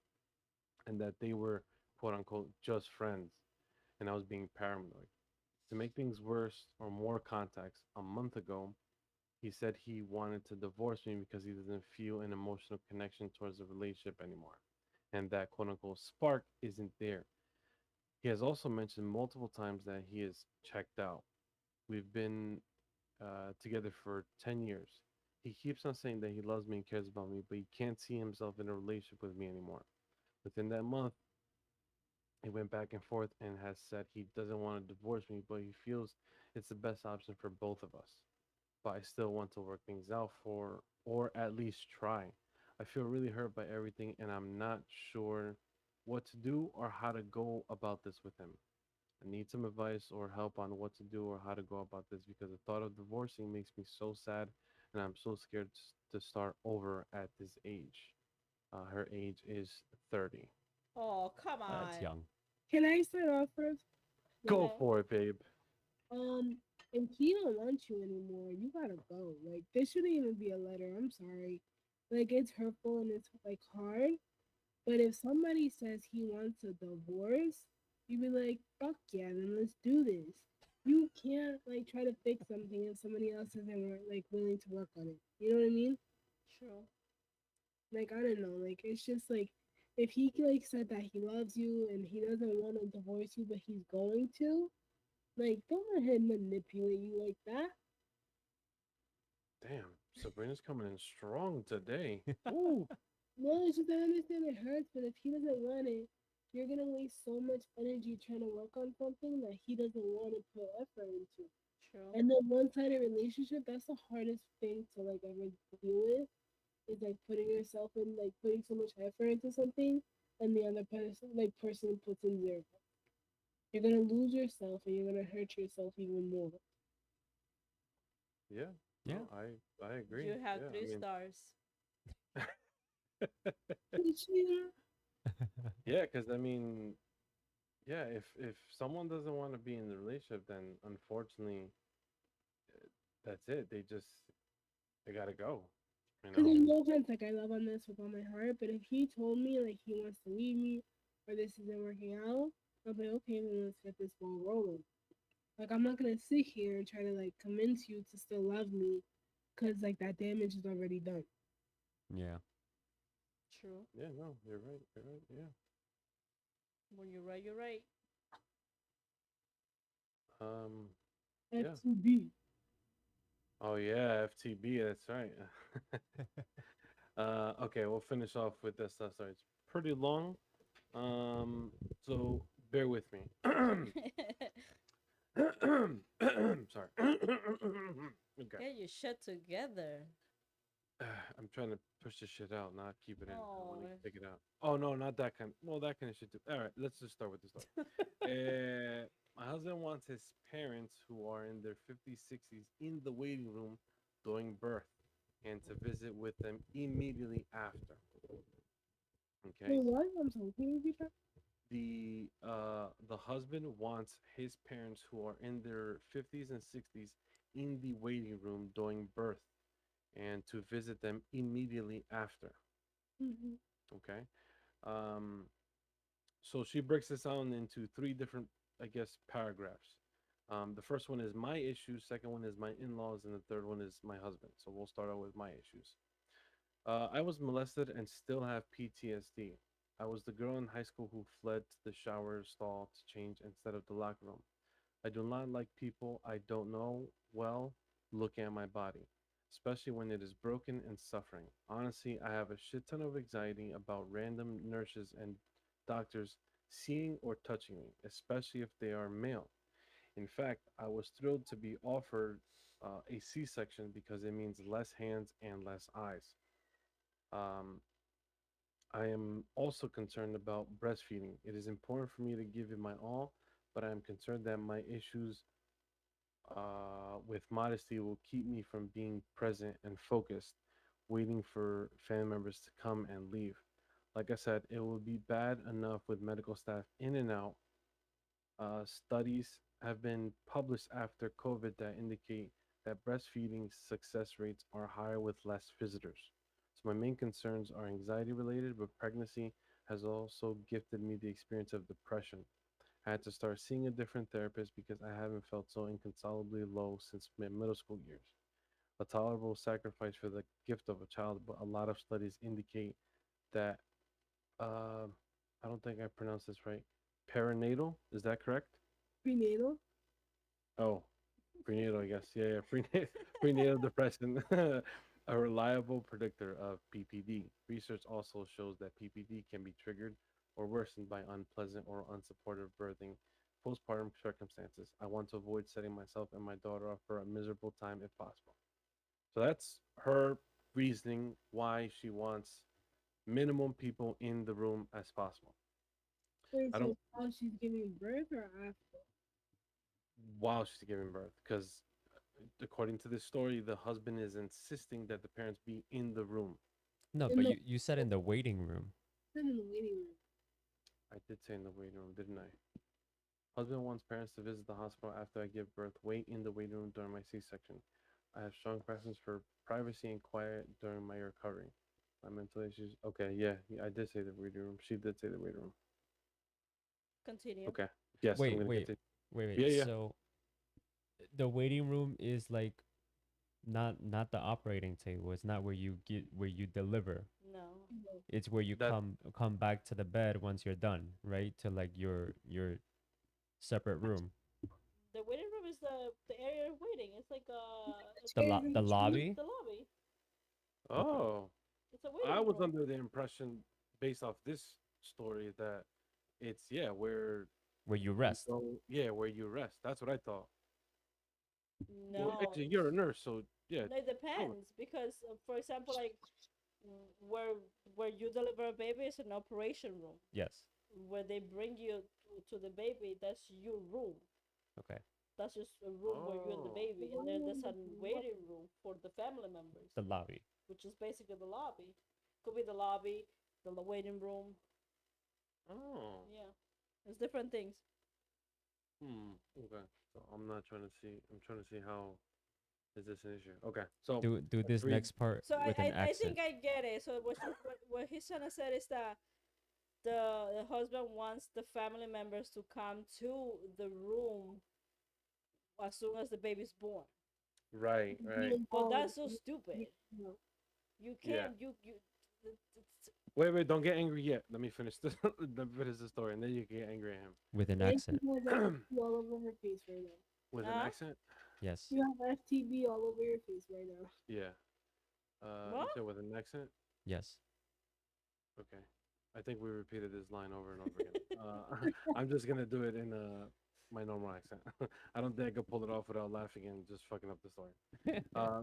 and that they were quote unquote just friends, and I was being paranoid. To make things worse or more context, a month ago, he said he wanted to divorce me because he doesn't feel an emotional connection towards the relationship anymore, and that quote unquote spark isn't there. He has also mentioned multiple times that he is checked out. We've been together for 10 years. He keeps on saying that he loves me and cares about me, but he can't see himself in a relationship with me anymore. Within that month, he went back and forth and has said he doesn't want to divorce me, but he feels it's the best option for both of us. But I still want to work things out for, or at least try. I feel really hurt by everything, and I'm not sure what to do or how to go about this with him. I need some advice or help on what to do or how to go about this because the thought of divorcing makes me so sad, and I'm so scared to start over at this age. Her age is 30. Oh, come That's on. young. Can I start off first? Go Yeah. for it, babe. If he don't want you anymore, you gotta go. Like this shouldn't even be a letter. I'm sorry. Like it's hurtful and it's like hard. But if somebody says he wants a divorce, you be like, fuck yeah, then let's do this. You can't like try to fix something if somebody else isn't like willing to work on it. You know what I mean? True. Like I don't know. Like it's just like if he like said that he loves you and he doesn't want to divorce you, but he's going to, like don't let him manipulate you like that. Damn, Sabrina's coming in strong today. Ooh. No, it's just I understand it hurts, but if he doesn't want it, you're gonna waste so much energy trying to work on something that he doesn't want to put effort into. True. And the one-sided relationship, that's the hardest thing to like ever deal with. Is like putting yourself in like putting so much effort into something, and the other person puts in zero. You're gonna lose yourself, and you're gonna hurt yourself even more. Yeah. Yeah. No, I agree. You have Yeah, I three mean, stars. Cheater. yeah, because I mean, yeah, if someone doesn't want to be in the relationship, then unfortunately, that's it. They gotta go. You Because know. there's no offense, like I love on this with all my heart, but if he told me like he wants to leave me or this isn't working out, I'll be okay. Then let's get this ball rolling. Like I'm not gonna sit here and try to like convince you to still love me, because like that damage is already done. Yeah. True. Yeah. No, you're right. You're right. Yeah. When you're right, you're right. Um. Yeah. F2B. Oh yeah, FTB. That's right. Okay, we'll finish off with this stuff. Sorry, it's pretty long. So bear with me. Sorry. Okay. Get your shit together. I'm trying to push this shit out, not keep it in. I want Oh. to take it out. Oh no, not that kind. Well, that kind of shit too. All right, let's just start with this stuff. My husband wants his parents, who are in their 50s, 60s, in the waiting room doing birth, and to visit with them immediately after. Okay. Wait, what? I'm sorry. Can you repeat that? the husband wants his parents who are in their 50s and 60s in the waiting room during birth and to visit them immediately after. Mm-hmm. Okay. Um, so she breaks this down into three different, I guess, paragraphs. The first one is my issues, second one is my in-laws, and the third one is my husband. So we'll start out with my issues. I was molested and still have PTSD. I was the girl in high school who fled to the shower stall to change instead of the locker room. I do not like people I don't know well looking at my body, especially when it is broken and suffering. Honestly, I have a shit ton of anxiety about random nurses and doctors seeing or touching me, especially if they are male. In fact, I was thrilled to be offered a C section because it means less hands and less eyes. Um, I am also concerned about breastfeeding. It is important for me to give it my all, but I am concerned that my issues with modesty will keep me from being present and focused, waiting for family members to come and leave. Like I said, it will be bad enough with medical staff in and out. Studies have been published after COVID that indicate that breastfeeding success rates are higher with less visitors. So, my main concerns are anxiety related, but pregnancy has also gifted me the experience of depression. I had to start seeing a different therapist because I haven't felt so inconsolably low since my middle school years. A tolerable sacrifice for the gift of a child, but a lot of studies indicate that, uh, I don't think I pronounced this right. Perinatal, is that correct? Prenatal. Oh, prenatal, I guess. Yeah, yeah. Prenatal depression, a reliable predictor of PPD. Research also shows that PPD can be triggered or worsened by unpleasant or unsupportive birthing postpartum circumstances. I want to avoid setting myself and my daughter up for a miserable time if possible. So that's her reasoning why she wants minimum people in the room as possible. Wait, I so don't while she's giving birth or after? while she's giving birth because according to this story, the husband is insisting that the parents be in the room. No, In but the you said in the waiting room. in the waiting room. I did say in the waiting room, didn't I? Husband wants parents to visit the hospital after I give birth. Wait in the waiting room during my C-section. I have strong preference for privacy and quiet during my recovery. My mental issues. Okay, yeah, yeah, I did say the waiting room. She did say the waiting room. Continue. Okay. Yes, I'm Wait, gonna wait, continue. wait. Yeah, yeah. So the waiting room is like not the operating table. It's not where you deliver. No. It's where you That come back to the bed once you're done, right? To like your separate room. The waiting room is the area of waiting. It's like Chairs in The between. lobby. the lobby. Okay. oh, It's a I waiting was room. under the impression based off this story that it's yeah, where Where you you rest. go, yeah, where you rest. That's what I thought. Well, No. actually, you're a nurse, so yeah. No, it Tell me. depends because, for example, like where you deliver a baby is an operation room. Yes. Where they bring you to the baby, that's your room. Okay. That's just a room where you and the Oh, baby, and then there's a waiting room for the family members, The lobby. which is basically the lobby. Could be the lobby, the waiting room. oh, Yeah, it's different things. okay. So I'm not trying to see. I'm trying to see how is this an issue. Okay, so Do let's this read. next part So with an I think accent. I get it. So what he's trying to say is that the husband wants the family members to come to the room as soon as the baby's born. Right, Be right. But involved. that's so stupid. No. You Yeah. can't. It's- Wait, wait. Don't get angry yet. Let me finish this. Let me finish the story, and then you can get angry at With an And accent. she has FTB all over her face right now. with an huh? accent. Yes. You have FTB all over your face right now. Yeah. What? You said with an accent. Yes. Okay. I think we repeated this line over and over again. I'm just gonna do it in my normal accent. I don't think I could pull it off without laughing and just fucking up the story.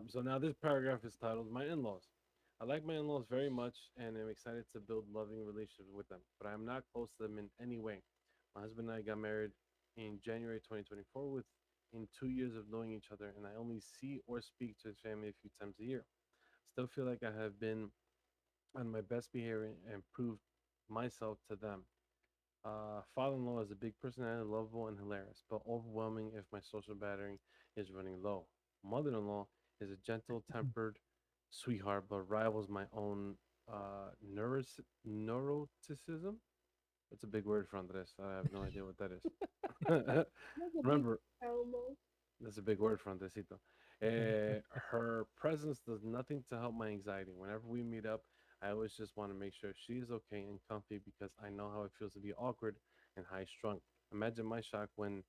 So now this paragraph is titled "My In-laws." I like my in-laws very much and am excited to build loving relationships with them, but I am not close to them in any way. My husband and I got married in January 2024 within 2 years of knowing each other, and I only see or speak to his family a few times a year. Still feel like I have been on my best behavior and proved myself to them. Father-in-law is a big personality, lovable and hilarious, but overwhelming if my social battery is running low. Mother-in-law is a gentle-tempered sweetheart, but rivals my own neuroticism. That's a big word for Andres. I have no idea what that is. That's a big Remember, Elmo. that's a big word for Andresito. Her presence does nothing to help my anxiety. Whenever we meet up, I always just want to make sure she's okay and comfy because I know how it feels to be awkward and high strung. Imagine my shock when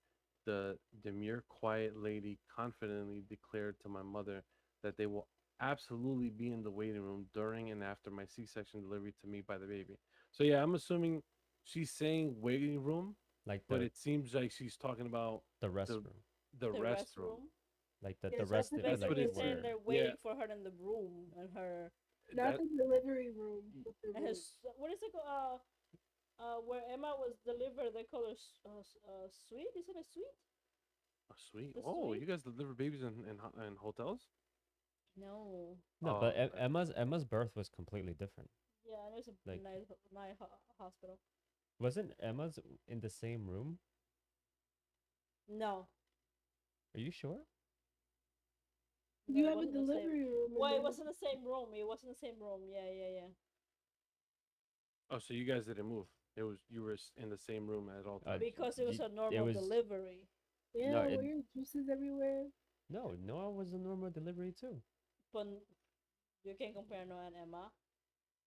the demure, quiet lady confidently declared to my mother that they will absolutely be in the waiting room during and after my C section delivery to me by the baby. So, yeah, I'm assuming she's saying waiting room, Like but it seems like she's talking about the the restroom, the The restroom. restroom. like Yeah, the not rest the That's what Basically, it he's delivery said. saying room. they're Yeah, waiting for her in the room, and her Not that the delivery room, y- but the and room. his what is it called? Where Emma was delivered, they call her suite. Isn't it suite? oh, sweet. The Oh, suite? you guys deliver babies in hotels? No. no, but Oh, okay. Emma's birth was completely different. Yeah, and it's a Like, nice hospital. wasn't Emma's in the same room? No, Are you sure? no, You it have a wasn't the same. delivery room, and Well, it then wasn't the same room. It wasn't the same room. Yeah, yeah, yeah. Oh, so you guys didn't move. It was you were in the same room at all times. Because it was a It normal was delivery. no, yeah, weird juices everywhere. no, Noah was a normal delivery too. But you can compare Noah and Emma.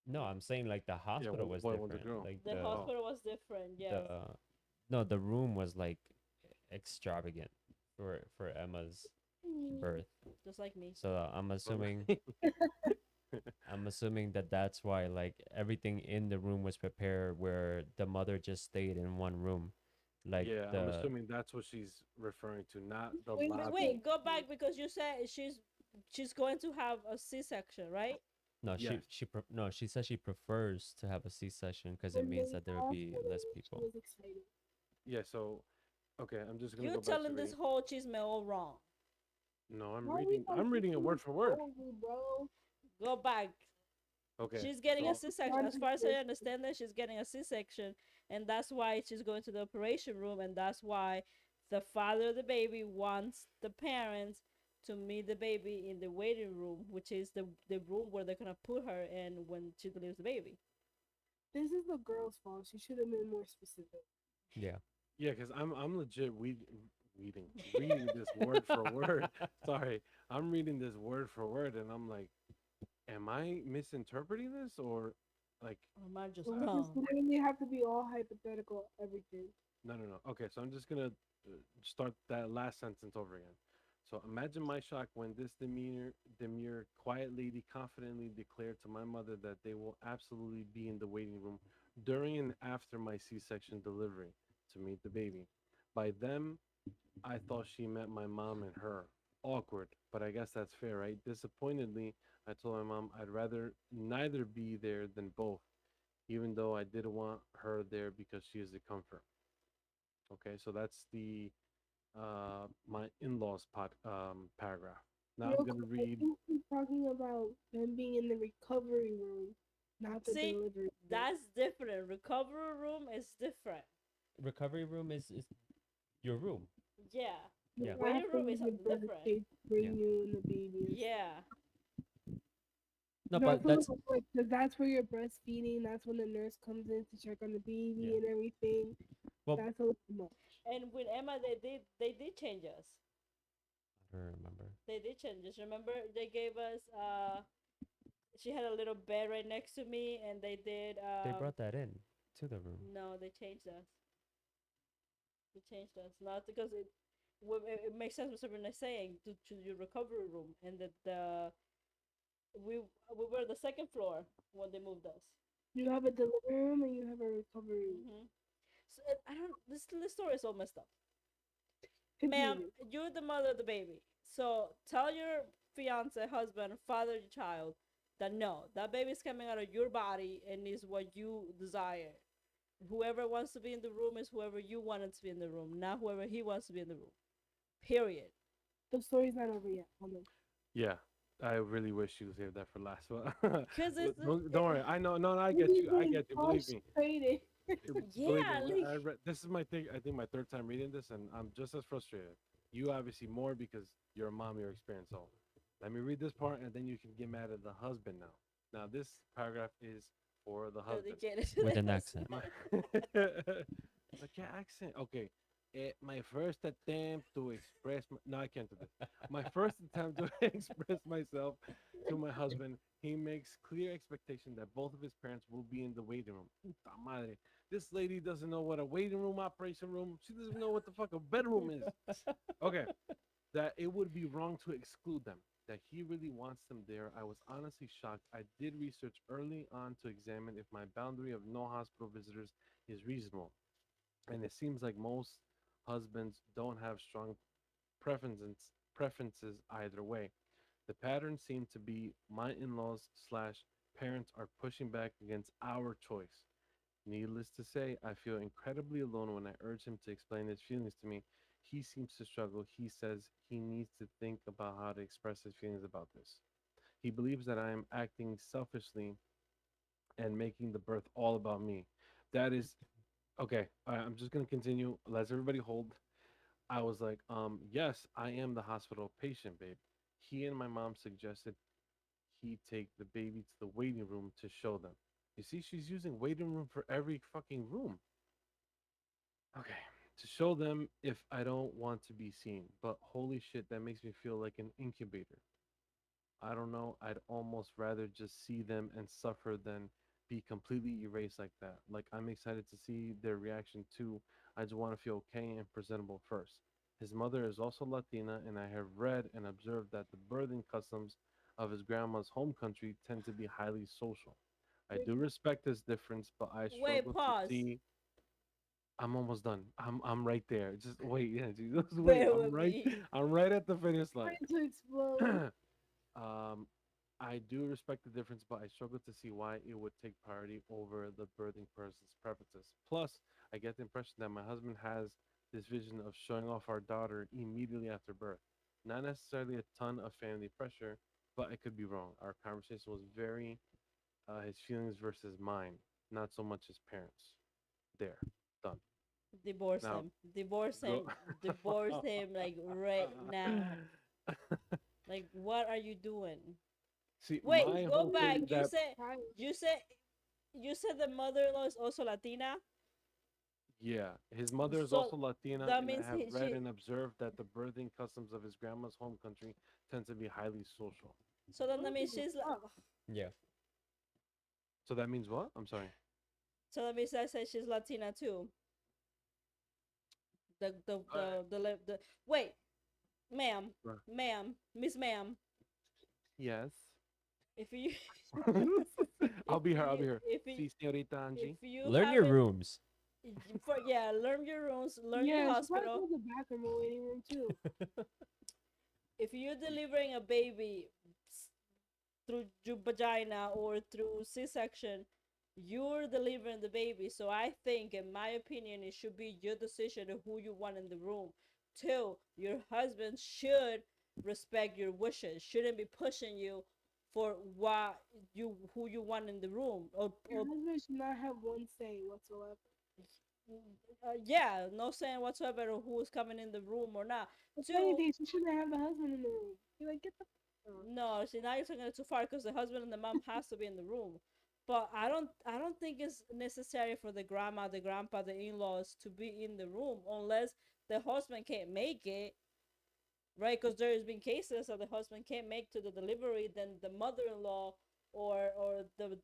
No, I'm saying like the Yeah, hospital one was boy, one's a different. girl. Like The Oh, hospital was different. the Yes. no, the room was like extravagant for Emma's birth. Just like me. So I'm assuming that that's why like everything in the room was prepared where the mother just stayed in one room. Like yeah. I'm the assuming that's what she's referring to, not the Wait, But lobby. wait, go back because you said she's going to have a C-section, right? no, Yes. no, she said she prefers to have a C-section because it when means they that there would be offered less it, she people. was excited. Yeah. So okay, I'm just gonna You go back to telling this reading. whole chisme all wrong. No, I'm Why we reading. gonna I'm keep reading it word things for word. over, bro? Go back. Okay. She's getting a So C-section. As far as I understand it, she's getting a C-section, and that's why she's going to the operation room, and that's why the father of the baby wants the parents to meet the baby in the waiting room, which is the room where they're gonna put her in when she delivers the baby. This is the girl's fault. She should have been more specific. Yeah. yeah, because I'm legit reading this word for word. Sorry, I'm reading this word for word, and I'm like, am I misinterpreting this or like Or am I just So we just dumb? literally have to be all hypothetical, everything. no. Okay, so I'm just gonna start that last sentence over again. So imagine my shock when this demure, quiet lady confidently declared to my mother that they will absolutely be in the waiting room during and after my C-section delivery to meet the baby. By them, I thought she meant my mom and her. Awkward, but I guess that's fair, right? Disappointedly, I told my mom I'd rather neither be there than both, even though I did want her there because she is the comfort. Okay, so that's the my in-laws paragraph. Now I'm Real gonna quick, I read. think we're talking about them being in the recovery room, not the See, delivery room. that's different. Recovery room is different. Recovery room is your room. Yeah, The Yeah. waiting after room is you give something birth, different. they bring Yeah. you in the baby and stuff. Yeah, No, That's but a that's little quick because that's where you're breastfeeding. That's when the nurse comes in to check on the baby yeah. and everything. Well, That's a little much. and with Emma, they did change us. I don't remember. They did change us. Remember, they gave us she had a little bed right next to me, and they did They brought that in to the room. no, they changed us. They changed us not because it makes sense what Sabrina is saying to your recovery room, and that the we were the second floor when they moved us. You have a delivery room and you have a recovery room. So I don't. This story is all messed up. Ma'am, Continue. you're the mother of the baby. So tell your fiance, husband, father of your child that no, that baby's coming out of your body and is what you desire. Whoever wants to be in the room is whoever you wanted to be in the room, not whoever he wants to be in the room. Period. The story's not over yet. Hold on. Yeah, I really wish you saved that for last. But Cause it's don't worry. I know. No, I What get are you you. I being get you. Believe me. frustrated? Believe me, Yeah, like I read, this is my thing. I think my third time reading this, and I'm just as frustrated. You obviously more because you're a mom, you're experienced. So let me read this part, and then you can get mad at the husband now. Now this paragraph is for the husband. dedicated to With the an accent. husband. My like your accent. Okay. My first attempt to express no, I can't do this. My first attempt to express myself to my husband, he makes clear expectation that both of his parents will be in the waiting room. Puta madre. This lady doesn't know what a waiting room, operation room. She doesn't know what the fuck a bedroom is. Okay. That it would be wrong to exclude them. That he really wants them there. I was honestly shocked. I did research early on to examine if my boundary of no hospital visitors is reasonable. And it seems like most husbands don't have strong preferences preferences either way. The pattern seemed to be my in-laws slash parents are pushing back against our choice. Needless to say, I feel incredibly alone when I urge him to explain his feelings to me. He seems to struggle. He says he needs to think about how to express his feelings about this. He believes that I am acting selfishly and making the birth all about me. That is okay. I'm just gonna continue. Let's everybody hold. I was like, yes, I am the hospital patient, babe. He and my mom suggested he take the baby to the waiting room to show them. You see, she's using waiting room for every fucking room. Okay. To show them if I don't want to be seen. But holy shit, that makes me feel like an incubator. I don't know. I'd almost rather just see them and suffer than be completely erased like that. Like, I'm excited to see their reaction too. I just want to feel okay and presentable first. His mother is also Latina, and I have read and observed that the birthing customs of his grandma's home country tend to be highly social. I Which do respect this difference, but I Wait, struggle to pause. see. I'm almost done. I'm right there. Just wait, yeah, just wait. Bear with me. I'm right at the finish line. trying to explode. um, I do respect the difference, but I struggle to see why it would take priority over the birthing person's preferences. Plus, I get the impression that my husband has this vision of showing off our daughter immediately after birth. Not necessarily a ton of family pressure, but I could be wrong. Our conversation was very his feelings versus mine, not so much his parents. There, done. Divorce Now him. Divorce go. him. Divorce him like right now. Like what are you doing? See, Wait, my go whole thing back. is that Child. You said you said the mother-in-law is also Latina. yeah, his mother is So also Latina, that and I means have read she and observed that the birthing customs of his grandma's home country tend to be highly social. so then that What means the she's fuck? Yeah. So that means what? I'm sorry. so that means I said she's Latina too. Uh, The wait, ma'am, Right. ma'am, Miss Ma'am. Yes. If you I'll if be here. I'll you be here. if you See, señorita if Angie. you Learn your haven't rooms. for yeah, learn your rooms, learn your Yeah, she probably hospital. goes to the bathroom or waiting room too. If you're delivering a baby through your vagina or through C-section, you're delivering the baby. So I think, in my opinion, it should be your decision of who you want in the room. Two, your husband should respect your wishes. Shouldn't be pushing you for what you who you want in the room. Your husband should not have one say whatsoever. Yeah, no saying whatsoever of who's coming in the room or not. If Two, anything, she shouldn't have the husband in the room. Be like, get the fuck out. no, see now you're taking it too far because the husband and the mom has to be in the room. But I don't think it's necessary for the grandma, the grandpa, the in-laws to be in the room unless the husband can't make it, right? Because there's been cases that the husband can't make to the delivery, then the mother-in-law or the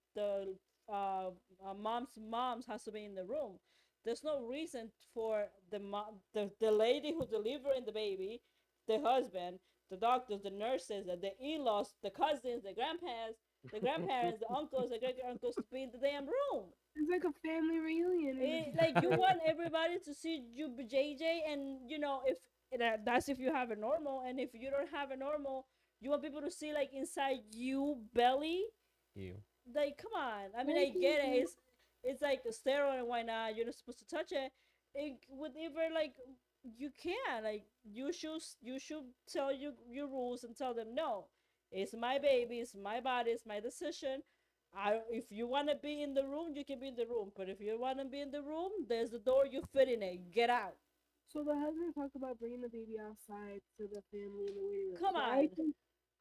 mom's has to be in the room. There's no reason for the lady who delivering the baby, the husband, the doctors, the nurses, the in-laws, the cousins, the grandparents, the uncles, the great uncles to be in the damn room. It's like a family reunion. Like you want everybody to see you JJ, and if that's if you have a normal, and if you don't have a normal, you want people to see like inside you belly. You. Like come on, I mean I get it. It's like a steroid and why not? You're not supposed to touch it. Whatever, like you can like you should tell your rules and tell them no. It's my baby, it's my body, it's my decision. If you want to be in the room, you can be in the room. But if you want to be in the room, there's the door. You fit in it. Get out. So the husband talked about bringing the baby outside to the family in the waiting room. Come So on.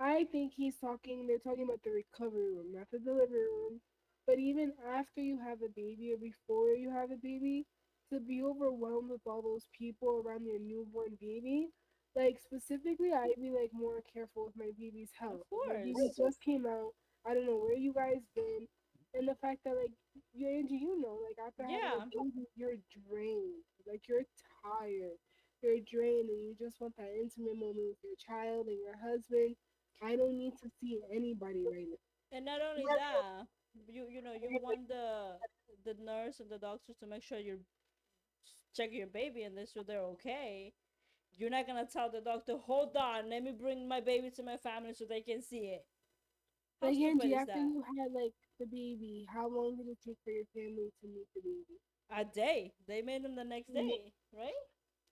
I think they're talking about the recovery room, not the delivery room. But even after you have a baby or before you have a baby, to be overwhelmed with all those people around your newborn baby, like specifically, I'd be like more careful with my baby's Of health. If my baby course. just came out, I don't know where you guys been, and the fact that like you, Angie, like after having a Yeah. baby, you're drained, like you're tired, you're drained, and you just want that intimate moment with your child and your husband. I don't need to see anybody right And not only now. that, you want the nurse and the doctors to make sure you're checking your baby and make sure they're okay. You're not gonna tell the doctor, hold on, let me bring my baby to my family so they can see it. How Like stupid Angie, is after that? you had like the baby, how long did it take for your family to meet the baby? A day. They made them the next day, right?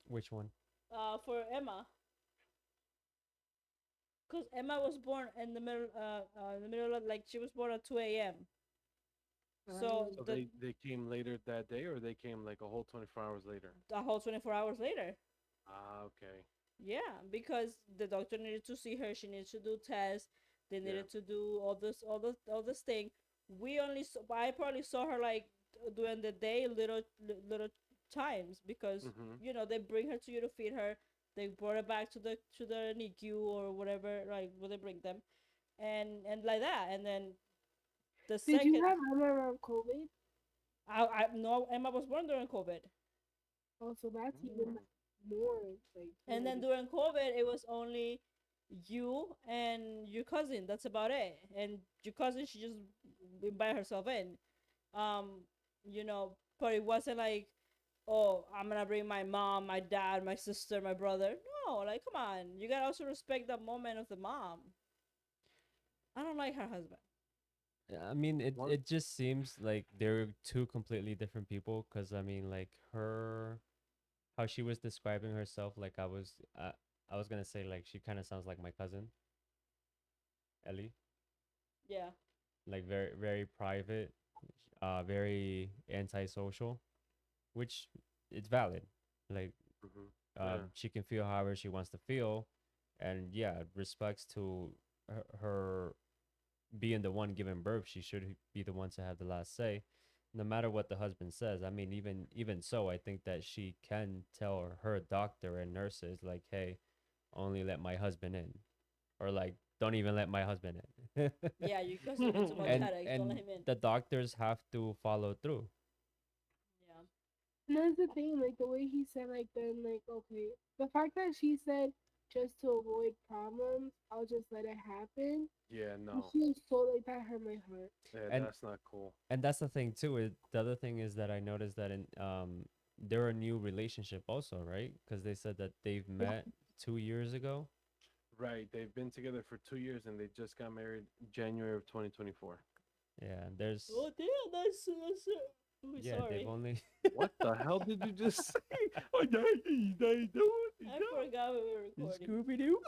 Which one? For Emma, cause Emma was born in the middle of like she was born at 2 a.m. So So the they came later that day, or they came like a whole 24 hours later. a whole 24 hours later. Ah, okay. Yeah, because the doctor needed to see her. She needed to do tests. They Yeah. needed to do all this thing. I probably saw her like during the day, little times because Mhm. they bring her to you to feed her. They brought her back to the NICU or whatever, like where they bring them, and like that. And then the Did you second, have Emma around COVID? I no Emma was born during COVID. Also, that's even Mm. more like And then during COVID, it was only you and your cousin. That's about it. And your cousin, she just invite herself in. Um, but it wasn't like, oh, I'm gonna bring my mom, my dad, my sister, my brother. No, like, come on. You gotta also respect the moment of the mom. I don't like her husband. I mean, One. it just seems like they're two completely different people. Cause I mean, like how she was describing herself, like I was gonna say like she kind of sounds like my cousin Ellie, Yeah, like very private, very antisocial, which it's valid. Like Mhm. Yeah. she can feel however she wants to feel, and yeah, respects to her being the one giving birth. She should be the one to have the last say, no matter what the husband says. I mean, even so, I think that she can tell her doctor and nurses like, hey, only let my husband in, or like, don't even let my husband in. yeah. You causing me too much headaches. Don't let And him in. the doctors have to follow through. Yeah, And that's the thing, like the way he said, like then, like okay, the fact that she said just to avoid problems, I'll just let it happen. Yeah. I No. feel so like that hurt my heart. Yeah, and that's not cool. and that's the thing too. The other thing is that I noticed that in they're a new relationship also, right? Because they said that they've met 2 years ago. Right. They've been together for 2 years, and they just got married January of 2024. Yeah, there's oh damn, that's it. I'm yeah, they've sorry. only What the hell did you just say? Oh, yeah, I forgot we were recording. Scooby Doo.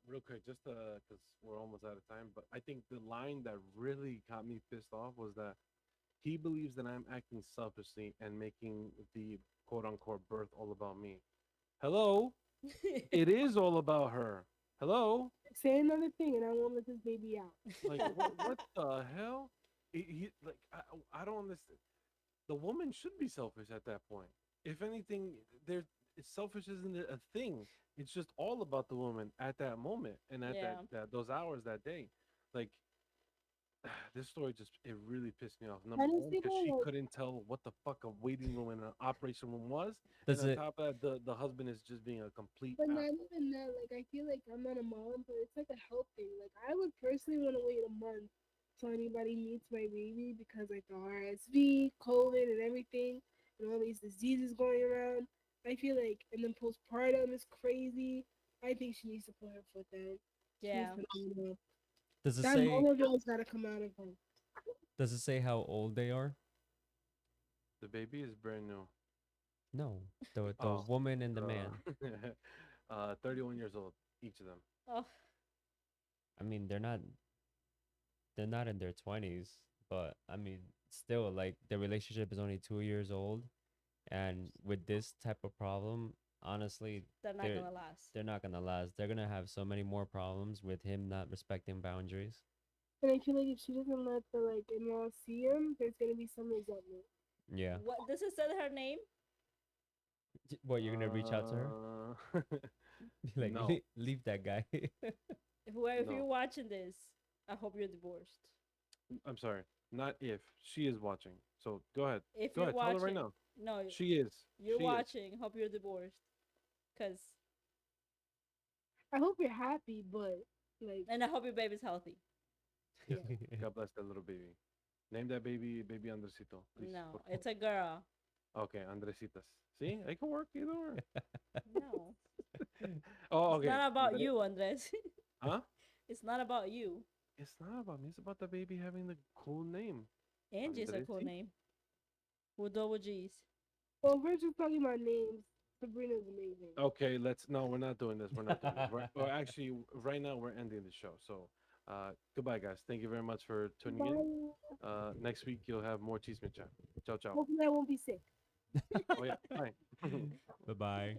Real quick, just because we're almost out of time, but I think the line that really got me pissed off was that he believes that I'm acting selfishly and making the quote unquote birth all about me. Hello? It is all about her. Hello? Say another thing, and I won't let this baby out. Like, what the hell? Like, I don't understand. The woman should be selfish at that point. If anything, there selfish isn't a thing. It's just all about the woman at that moment and at Yeah. that those hours that day. Like this story just it really pissed me off. Number one, Honestly, because though, she like, couldn't tell what the fuck a waiting room and an operation room was, and Does on it? top of that, the husband is just being a complete but not asshole. even that. Like, I feel like I'm not a mom, but it's like a health thing. Like, I would personally want to wait a month till anybody meets my baby because, like, the RSV, COVID, and everything, and all these diseases going around. I feel like, and then postpartum is crazy. I think she needs to put her foot down. She needs Yeah. to know Does it that say? mama girl's got to come out of her. Does it say how old they are? The baby is brand new. No, the Oh, woman and the man. 31 years old, each of them. Oh, I mean, they're not. they're not in their 20s, but I mean, still, like, the relationship is only 2 years old, and with this type of problem, honestly, They're not they're gonna last. they're not gonna last. They're gonna have so many more problems with him not respecting boundaries. And I feel like if she doesn't let the like in-laws see him, there's gonna be some resentment. Yeah. What does it say her name? What, you're gonna reach out to her? Be like, No, leave that guy. Whoever, if no. you're watching this, I hope you're divorced. I'm sorry. Not if she is watching. So go ahead. If Go you're ahead. Tell her right watching, now. no, She is. you're She is. watching. Hope you're divorced. Cause I hope you're happy, but like, and I hope your baby's healthy. yeah. God bless that little baby. Name that baby Andresito, please. No, por favor. it's a girl. Okay, Andresitas. See, it can work either or. No, Oh, it's okay. not about Andre- you, Andres. Huh? It's not about you. It's not about me. It's about the baby having the cool name. Angie's a cool Andresi? name. With double G's. Well, we're just talking about names. Sabrina's amazing. Okay, let's. No, we're not doing this. We're not doing this. Well, actually, right now we're ending the show. So, goodbye, guys. Thank you very much for tuning in. Bye. Next week you'll have more Chisme Chat. Ciao, ciao. Hopefully, I won't be sick. Oh yeah, bye. Bye bye.